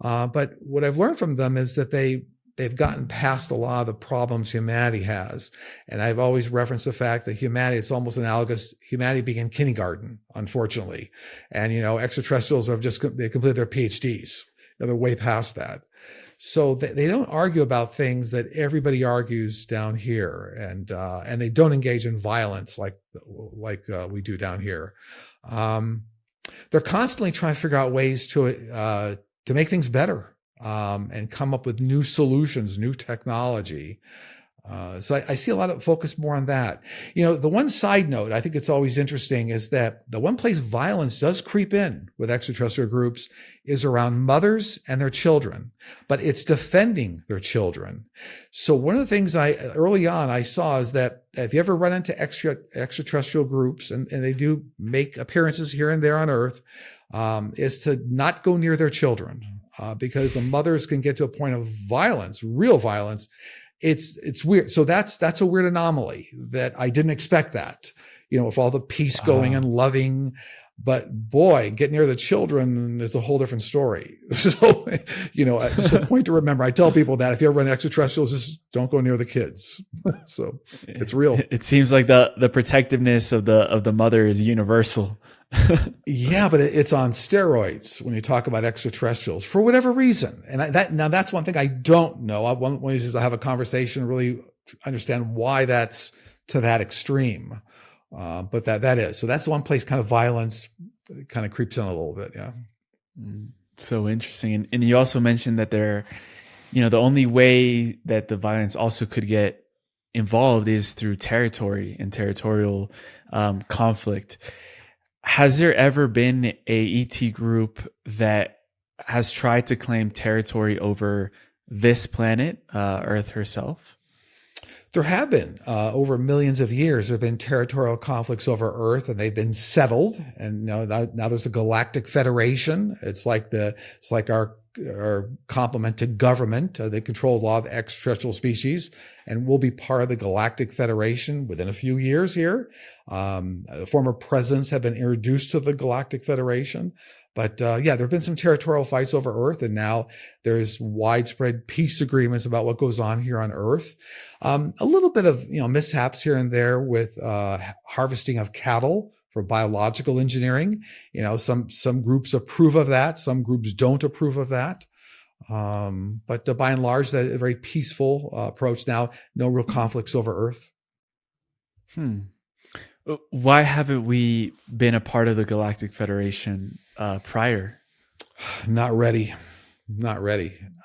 But what I've learned from them is that they've gotten past a lot of the problems humanity has. And I've always referenced the fact that humanity, it's almost analogous, humanity being in kindergarten, unfortunately. And, extraterrestrials they completed their PhDs. They're way past that. So they don't argue about things that everybody argues down here. And they don't engage in violence like we do down here. They're constantly trying to figure out ways to make things better. And come up with new solutions, new technology. So I see a lot of focus more on that. The one side note, I think it's always interesting, is that the one place violence does creep in with extraterrestrial groups is around mothers and their children, but it's defending their children. So one of the things early on I saw is that if you ever run into extraterrestrial groups, and they do make appearances here and there on Earth, is to not go near their children. Because the mothers can get to a point of violence, real violence. It's weird. So that's a weird anomaly that I didn't expect that, with all the peace going and loving. But boy, get near the children is a whole different story. So, just a point to remember. I tell people that if you ever run extraterrestrials, just don't go near the kids. So it's real. It seems like the protectiveness of the mother is universal. Yeah, but it's on steroids when you talk about extraterrestrials for whatever reason. And that's one thing I don't know. One way is I have a conversation, really understand why that's to that extreme. But that is. So that's one place kind of violence kind of creeps in a little bit. Yeah. So interesting. And you also mentioned that the only way that the violence also could get involved is through territory and territorial conflict. Has there ever been a ET group that has tried to claim territory over this planet, Earth herself? There have been over millions of years. There have been territorial conflicts over Earth, and they've been settled. And now there's a Galactic Federation. It's like our complement to government that controls a lot of extraterrestrial species, and we'll be part of the Galactic Federation within a few years here. Former presidents have been introduced to the Galactic Federation. But there have been some territorial fights over Earth, and now there's widespread peace agreements about what goes on here on Earth. A little bit of mishaps here and there with harvesting of cattle for biological engineering. Some groups approve of that, some groups don't approve of that. But by and large, that's a very peaceful approach now. No real conflicts over Earth. Why haven't we been a part of the Galactic Federation prior? Not ready.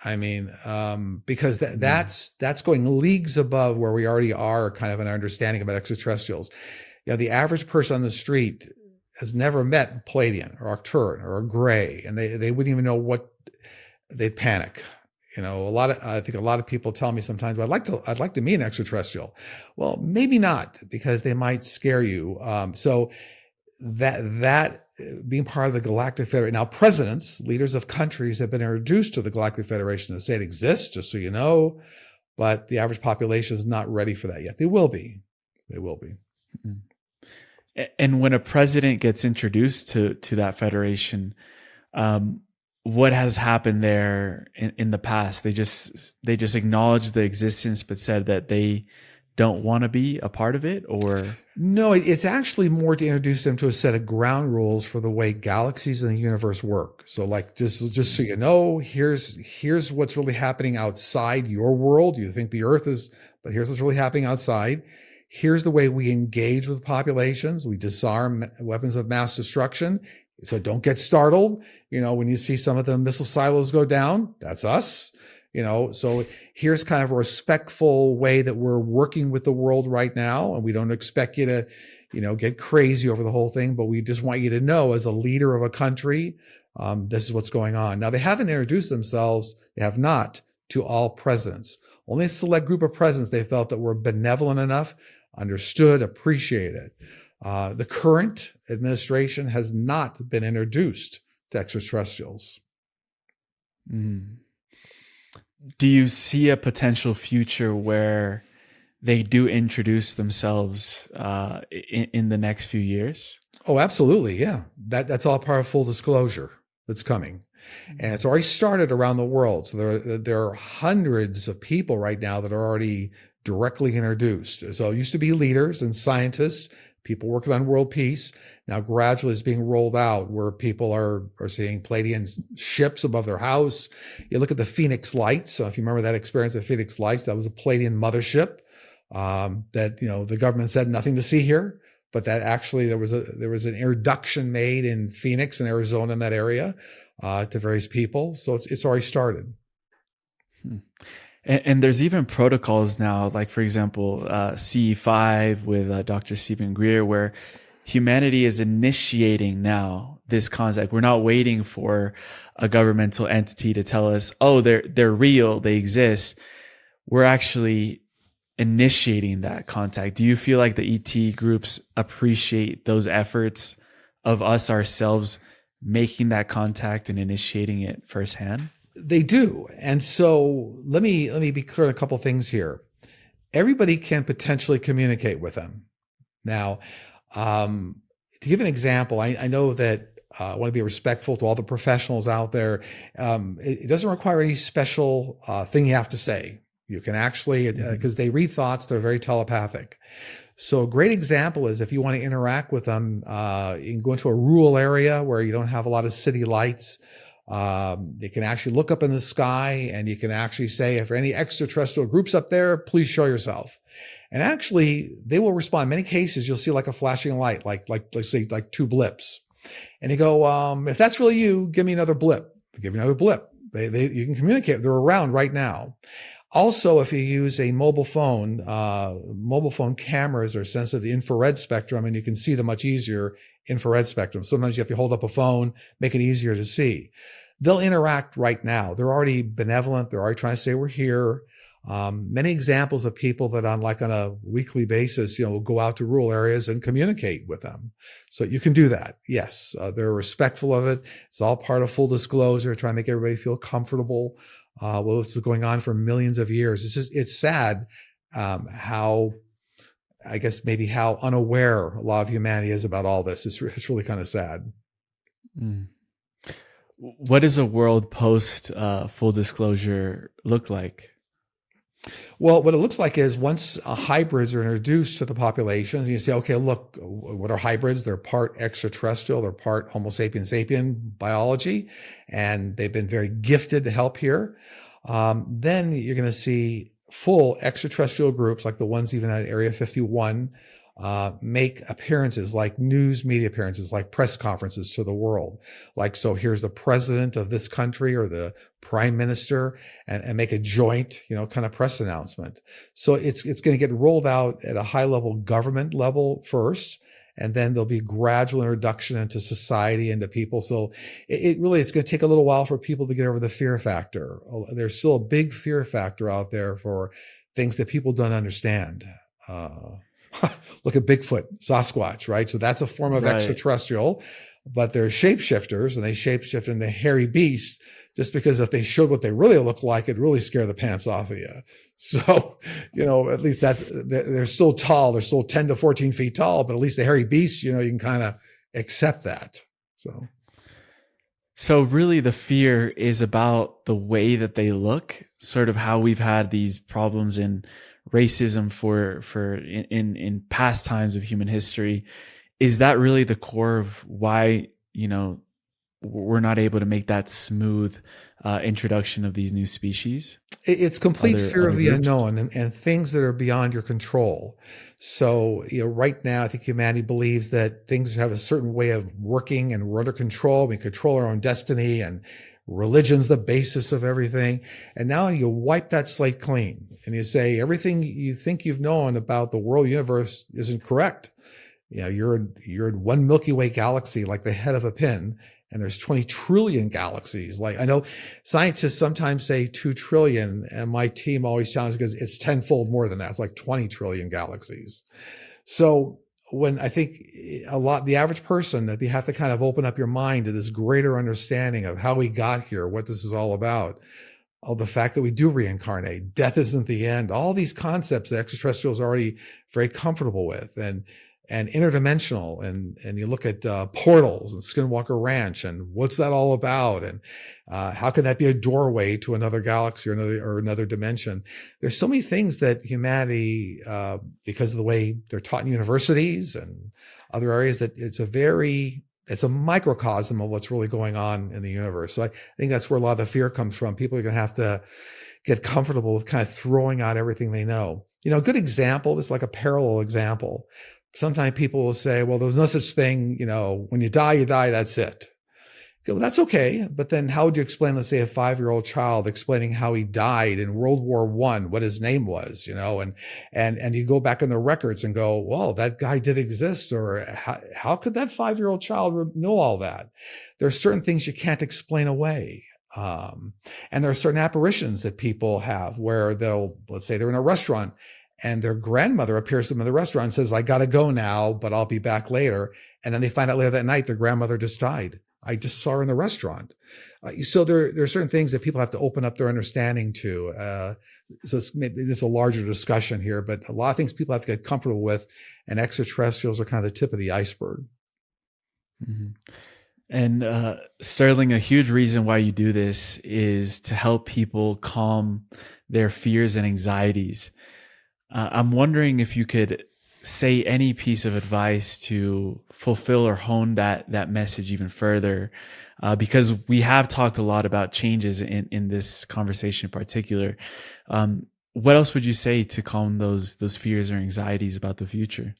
I mean, because that's going leagues above where we already are kind of an understanding about extraterrestrials. The average person on the street has never met a Pleiadian or Arcturan or a Gray, and they wouldn't even know what they'd panic. I think a lot of people tell me sometimes, well, I'd like to meet an extraterrestrial. Well, maybe not, because they might scare you. So that being part of the Galactic Federation. Now, presidents, leaders of countries have been introduced to the Galactic Federation to say it exists, just so you know, but the average population is not ready for that yet. They will be. And when a president gets introduced to that federation, what has happened there in the past? They just acknowledged the existence, but said that they don't want to be a part of it, or no? It's actually more to introduce them to a set of ground rules for the way galaxies and the universe work. So, like, just so you know, here's what's really happening outside your world. You think the Earth is, but here's what's really happening outside. Here's the way we engage with populations. We disarm weapons of mass destruction. So don't get startled, when you see some of the missile silos go down. That's us, So here's kind of a respectful way that we're working with the world right now, and we don't expect you to, get crazy over the whole thing, but we just want you to know, as a leader of a country, this is what's going on. Now, they haven't introduced themselves. They have not to all presidents. Only a select group of presidents they felt that were benevolent enough, understood, appreciated. The current administration has not been introduced to extraterrestrials. Do you see a potential future where they do introduce themselves in the next few years? Oh, absolutely. Yeah. That's all part of full disclosure that's coming. And it's already started around the world. So there are hundreds of people right now that are already directly introduced. So it used to be leaders and scientists, people working on world peace. Now gradually it's being rolled out where people are seeing Pleiadian ships above their house. You look at the Phoenix Lights. So if you remember that experience of Phoenix Lights, that was a Pleiadian mothership that, the government said nothing to see here, but that actually there was an introduction made in Phoenix and Arizona, in that area, to various people. So it's already started. And there's even protocols now, like, for example, CE5 with Dr. Stephen Greer, where humanity is initiating now this concept. We're not waiting for a governmental entity to tell us, oh, they're real, they exist. We're actually initiating that contact. Do you feel like the ET groups appreciate those efforts of us ourselves making that contact and initiating it firsthand? They do. And so let me be clear on a couple things here. Everybody can potentially communicate with them. Now, To give an example, I know that I want to be respectful to all the professionals out there. It doesn't require any special thing you have to say. You can actually, because they read thoughts, they're very telepathic. So a great example is if you want to interact with them, you can go into a rural area where you don't have a lot of city lights. You can actually look up in the sky and you can actually say, if there are any extraterrestrial groups up there, please show yourself. And actually, they will respond. In many cases, you'll see like a flashing light, like let's say like two blips. And you go, if that's really you, give me another blip. Give me another blip. You can communicate. They're around right now. Also, if you use a mobile phone cameras are sensitive to the infrared spectrum, and you can see the much easier infrared spectrum. Sometimes you have to hold up a phone, make it easier to see. They'll interact right now. They're already benevolent. They're already trying to say we're here. Many examples of people that on a weekly basis, will go out to rural areas and communicate with them. So you can do that. Yes, they're respectful of it. It's all part of full disclosure, trying to make everybody feel comfortable. This is going on for millions of years. It's sad how, I guess maybe how unaware a lot of humanity is about all this. It's really kind of sad. Mm. What does a world post full disclosure look like? Well, what it looks like is once hybrids are introduced to the population, you say, okay, look, what are hybrids? They're part extraterrestrial, they're part Homo sapiens sapien biology, and they've been very gifted to help here. Then you're going to see full extraterrestrial groups like the ones even at Area 51 make appearances, like news media appearances, like press conferences to the world. Like, so here's the president of this country or the prime minister, and make a joint, kind of press announcement. So it's going to get rolled out at a high level government level first, and then there'll be gradual introduction into society, into people. So it's going to take a little while for people to get over the fear factor. There's still a big fear factor out there for things that people don't understand. Look at Bigfoot, Sasquatch, right? So that's a form of extraterrestrial, but they're shapeshifters, and they shapeshift into hairy beasts just because if they showed what they really look like, it'd really scare the pants off of you. So, at least that they're still tall. They're still 10 to 14 feet tall, but at least the hairy beasts, you can kind of accept that. So really the fear is about the way that they look, sort of how we've had these problems in racism in past times of human history. Is that really the core of why, we're not able to make that smooth introduction of these new species? It's complete fear of the unknown and things that are beyond your control. So, right now, I think humanity believes that things have a certain way of working and we're under control. We control our own destiny, and religion's the basis of everything. And now you wipe that slate clean and you say everything you think you've known about the world universe isn't correct. You're in one Milky Way galaxy, like the head of a pin, and there's 20 trillion galaxies. Like, I know scientists sometimes say 2 trillion, and my team always challenges because it's tenfold more than that. It's like 20 trillion galaxies. So when I think the average person, that you have to kind of open up your mind to this greater understanding of how we got here, what this is all about. The fact that we do reincarnate, death isn't the end, all these concepts that extraterrestrials are already very comfortable with, and interdimensional, and you look at portals and Skinwalker Ranch, and what's that all about, and how can that be a doorway to another galaxy or another dimension? There's so many things that humanity, because of the way they're taught in universities and other areas, that it's a microcosm of what's really going on in the universe. So I think that's where a lot of the fear comes from. People are going to have to get comfortable with kind of throwing out everything they know. A good example, this is like a parallel example. Sometimes people will say, well, there's no such thing, when you die, that's it. Well, that's okay. But then how would you explain, let's say, a 5-year-old child explaining how he died in World War I, what his name was, and you go back in the records and go, well, that guy did exist, or how could that 5-year-old child know all that? There are certain things you can't explain away. And there are certain apparitions that people have where let's say they're in a restaurant, and their grandmother appears to them in the restaurant and says, I got to go now, but I'll be back later. And then they find out later that night their grandmother just died. I just saw her in the restaurant. So there are certain things that people have to open up their understanding to. So it's a larger discussion here, but a lot of things people have to get comfortable with, and extraterrestrials are kind of the tip of the iceberg. Mhm. And Sterling, a huge reason why you do this is to help people calm their fears and anxieties. I'm wondering if you could say any piece of advice to fulfill or hone that message even further, because we have talked a lot about changes in this conversation in particular. What else would you say to calm those fears or anxieties about the future?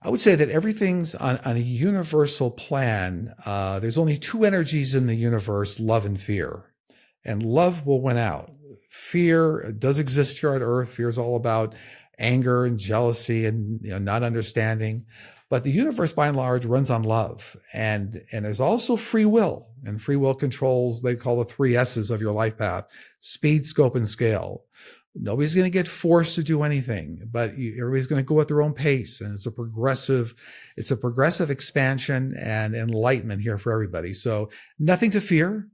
I would say that everything's on a universal plan. There's only two energies in the universe, love and fear. And love will win out. Fear does exist here on Earth. Fear is all about anger and jealousy and not understanding. But the universe, by and large, runs on love. And there's also free will. And free will controls, they call the three S's of your life path: speed, scope, and scale. Nobody's going to get forced to do anything, but everybody's going to go at their own pace. And it's a progressive expansion and enlightenment here for everybody. So nothing to fear.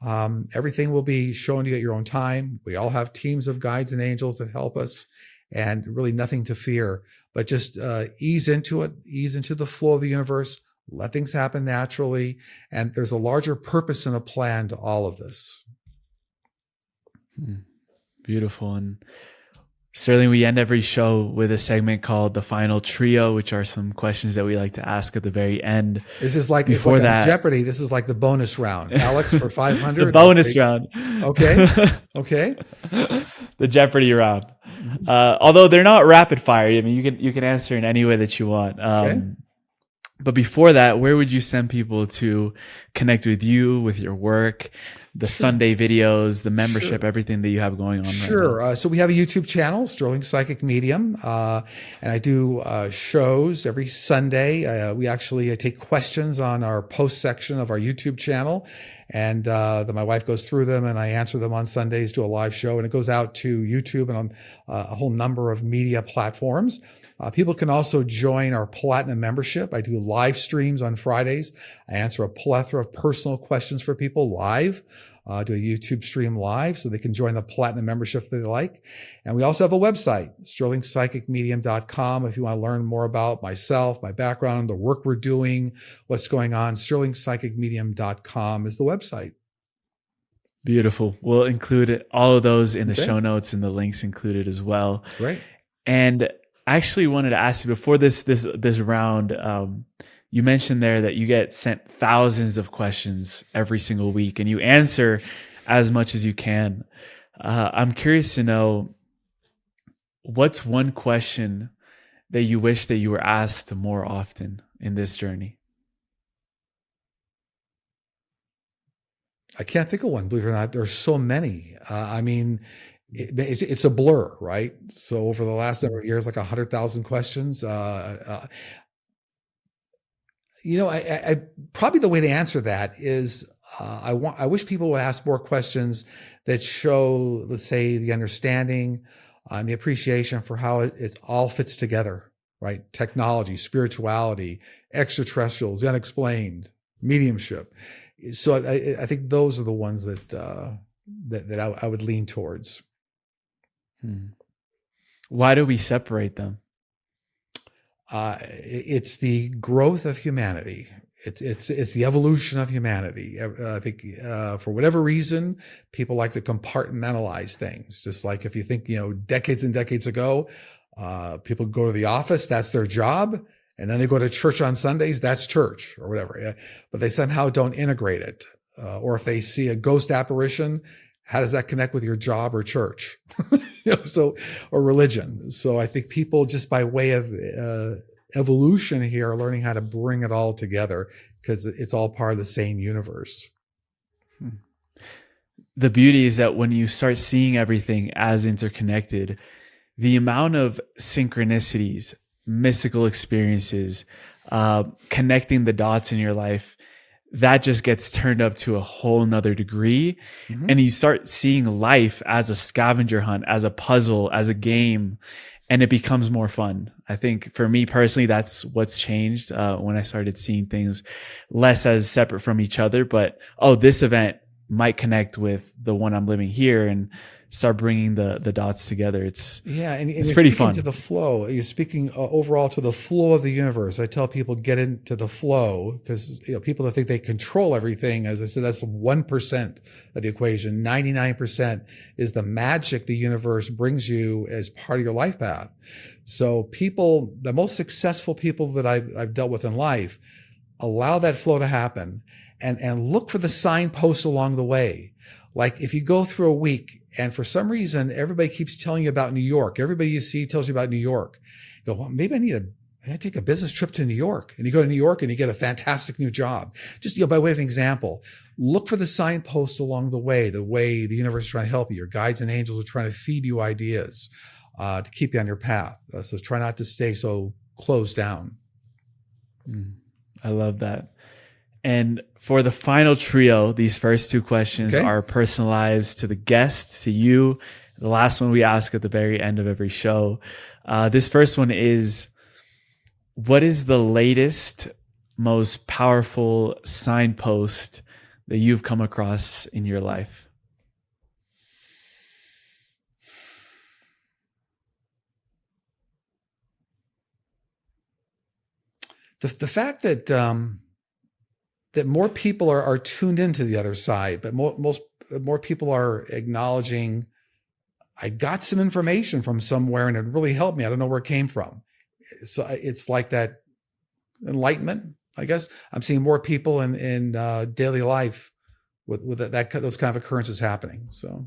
Everything will be shown to you at your own time. We all have teams of guides and angels that help us, and really nothing to fear, but just ease into it, ease into the flow of the universe, let things happen naturally. And there's a larger purpose and a plan to all of this. Beautiful. And Sterling, we end every show with a segment called the Final Trio, which are some questions that we like to ask at the very end. This is like, before that, Jeopardy. This is like the bonus round. Alex, for 500. The bonus round. Okay. Okay. The Jeopardy round. Although they're not rapid fire. I mean, you can answer in any way that you want. Okay. But before that, where would you send people to connect with you, with your work, the Sunday videos, the membership, everything that you have going on right now? So we have a YouTube channel, Sterling Psychic Medium, and I do shows every Sunday. I take questions on our post section of our YouTube channel, and then my wife goes through them, and I answer them on Sundays, do a live show, and it goes out to YouTube and on a whole number of media platforms. People can also join our Platinum membership. I do live streams on Fridays. I answer a plethora of personal questions for people live. Do a YouTube stream live so they can join the Platinum membership if they like. And we also have a website, sterlingpsychicmedium.com. If you want to learn more about myself, my background, the work we're doing, what's going on, sterlingpsychicmedium.com is the website. Beautiful. We'll include all of those in the show notes and the links included as well. Great. And I actually wanted to ask you before this round, you mentioned there that you get sent thousands of questions every single week and you answer as much as you can. I'm curious to know, what's one question that you wish that you were asked more often in this journey? I can't think of one, believe it or not. There's so many. It's a blur, right? So over the last number of years, like 100,000 questions. I probably the way to answer that is I wish people would ask more questions that show, let's say, the understanding and the appreciation for how it all fits together, right? Technology, spirituality, extraterrestrials, the unexplained, mediumship. So I think those are the ones that I would lean towards. Why do we separate them? It's the growth of humanity. It's the evolution of humanity. I think for whatever reason, people like to compartmentalize things. Just like if you think, decades and decades ago, people go to the office, that's their job. And then they go to church on Sundays, that's church or whatever. Yeah. But they somehow don't integrate it. Or if they see a ghost apparition, how does that connect with your job or church? Or religion. So I think people, just by way of evolution here, are learning how to bring it all together because it's all part of the same universe. The beauty is that when you start seeing everything as interconnected, the amount of synchronicities, mystical experiences, connecting the dots in your life, that just gets turned up to a whole nother degree. Mm-hmm. And you start seeing life as a scavenger hunt, as a puzzle, as a game, and it becomes more fun. I think for me personally, that's what's changed when I started seeing things less as separate from each other. But, this event might connect with the one I'm living here and start bringing the dots together. It's and it's you're pretty speaking to fun. the flow. You're speaking overall to the flow of the universe. I tell people get into the flow because people that think they control everything, as I said, that's 1% of the equation. 99% is the magic the universe brings you as part of your life path. So people, the most successful people that I've dealt with in life, allow that flow to happen and look for the signposts along the way. Like if you go through a week and for some reason, everybody keeps telling you about New York. Everybody you see tells you about New York. You go, well, maybe I need to take a business trip to New York. And you go to New York and you get a fantastic new job. Just, by way of an example, look for the signposts along the way the universe is trying to help you. Your guides and angels are trying to feed you ideas to keep you on your path. So try not to stay so closed down. I love that. And for the final trio, these first two questions are personalized to the guest, to you. The last one we ask at the very end of every show. This first one is, what is the latest, most powerful signpost that you've come across in your life? The fact that that more people are tuned into the other side, but more people are acknowledging, I got some information from somewhere and it really helped me. I don't know where it came from. So it's like that enlightenment, I guess. I'm seeing more people in daily life with those kind of occurrences happening. So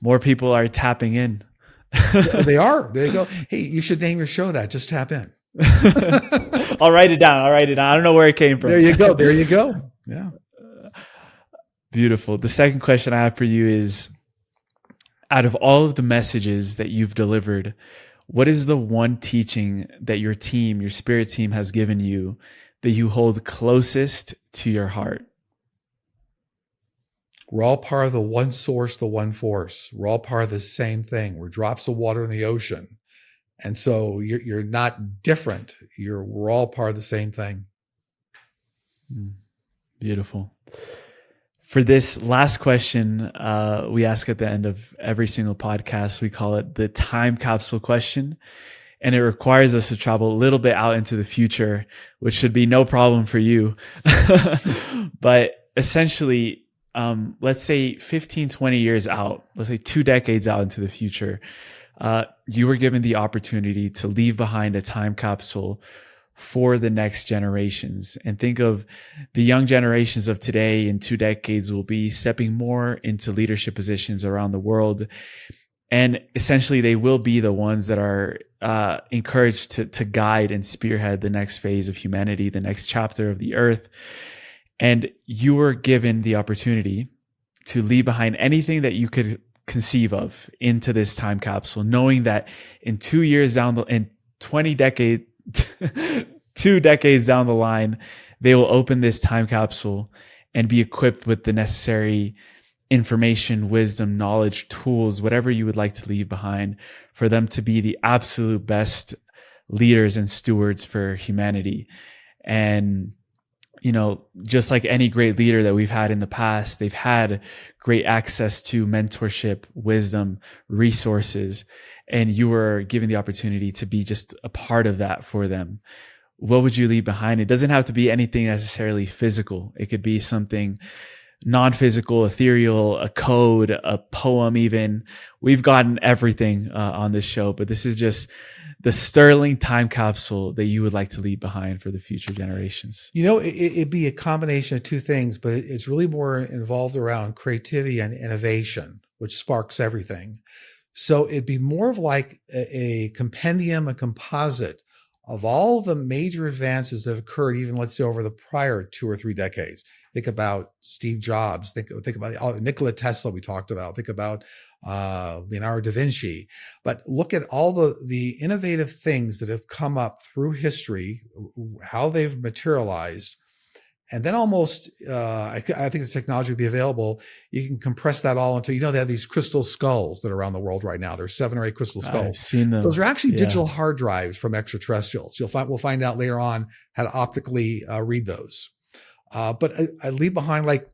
more people are tapping in. They are. There you go. Hey, you should name your show that. Just tap in. I'll write it down. I don't know where it came from. There you go. Yeah. Beautiful. The second question I have for you is, out of all of the messages that you've delivered, what is the one teaching that your team, your spirit team, has given you that you hold closest to your heart? We're all part of the one source, the one force. We're all part of the same thing. We're drops of water in the ocean. And so you're not different. We're all part of the same thing. Beautiful. For this last question, we ask at the end of every single podcast. We call it the time capsule question. And it requires us to travel a little bit out into the future, which should be no problem for you. But essentially, let's say 15, 20 years out, let's say 2 decades out into the future, you were given the opportunity to leave behind a time capsule for the next generations. And think of the young generations of today in 2 decades will be stepping more into leadership positions around the world. And essentially they will be the ones that are encouraged to guide and spearhead the next phase of humanity, the next chapter of the earth. And you were given the opportunity to leave behind anything that you could conceive of into this time capsule, knowing that in 2 years down in 20 decades, 2 decades down the line, they will open this time capsule and be equipped with the necessary information, wisdom, knowledge, tools, whatever you would like to leave behind for them to be the absolute best leaders and stewards for humanity. And just like any great leader that we've had in the past, they've had great access to mentorship, wisdom, resources, and you were given the opportunity to be just a part of that for them. What would you leave behind? It doesn't have to be anything necessarily physical. It could be something non-physical, ethereal, a code, a poem even. We've gotten everything on this show, but this is just the sterling time capsule that you would like to leave behind for the future generations. It'd be a combination of two things, but it's really more involved around creativity and innovation, which sparks everything. So it'd be more of like a compendium, a composite of all the major advances that have occurred, even let's say over the prior 2 or 3 decades. Think about Steve Jobs. Think about Nikola Tesla we talked about. Think about Leonardo da Vinci. But look at all the innovative things that have come up through history, how they've materialized. And then almost, I think the technology would be available. You can compress that all into, they have these crystal skulls that are around the world right now. There's 7 or 8 crystal skulls. I've seen them. Those are actually digital hard drives from extraterrestrials. We'll find out later on how to optically read those. But I leave behind, like,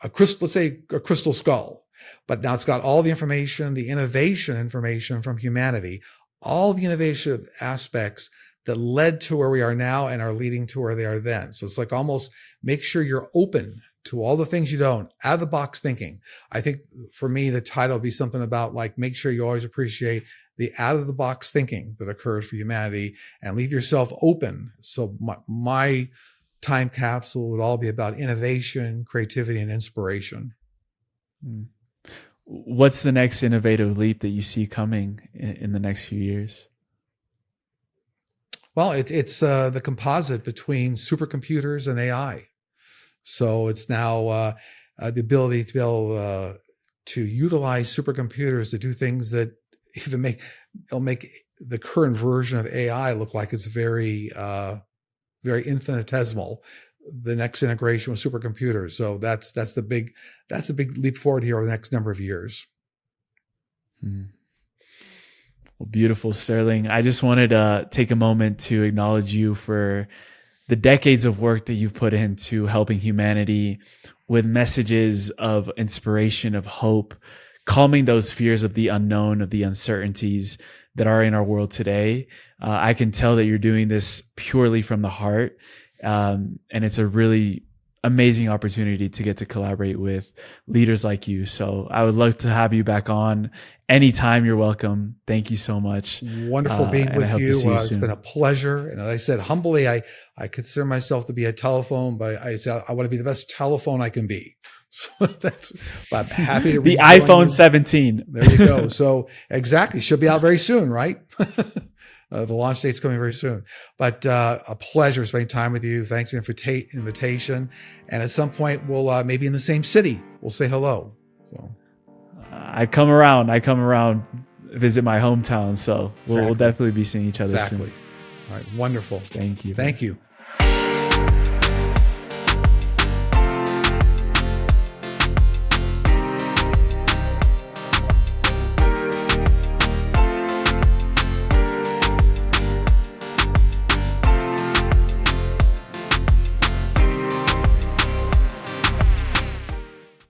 crystal, let's say a crystal skull, but now it's got all the information, the innovation information from humanity, all the innovation aspects that led to where we are now and are leading to where they are then. So it's like almost make sure you're open to all the things you don't, out of the box thinking. I think for me, the title would be something about like, make sure you always appreciate the out of the box thinking that occurs for humanity and leave yourself open. So my time capsule would all be about innovation, creativity, and inspiration. What's the next innovative leap that you see coming in the next few years? Well, it's the composite between supercomputers and AI. So it's now the ability to be able to utilize supercomputers to do things that even it'll make the current version of AI look like it's very infinitesimal. The next integration with supercomputers. So that's the big leap forward here over the next number of years. Well, beautiful, Sterling. I just wanted to take a moment to acknowledge you for the decades of work that you've put into helping humanity with messages of inspiration, of hope, calming those fears of the unknown, of the uncertainties that are in our world today. I can tell that you're doing this purely from the heart. And it's a really amazing opportunity to get to collaborate with leaders like you. So I would love to have you back on anytime. You're welcome. Thank you so much. Wonderful being with you. It's been a pleasure. And as I said, humbly, I consider myself to be a telephone, but I say I want to be the best telephone I can be. So I'm happy to the iPhone 17. There you go. So exactly. Should be out very soon, right? The launch date's coming very soon. But a pleasure spending time with you. Thanks for the invitation. And at some point, we'll maybe in the same city, we'll say hello. So I come around, visit my hometown. So we'll definitely be seeing each other soon. All right. Wonderful. Thank you. Thank you.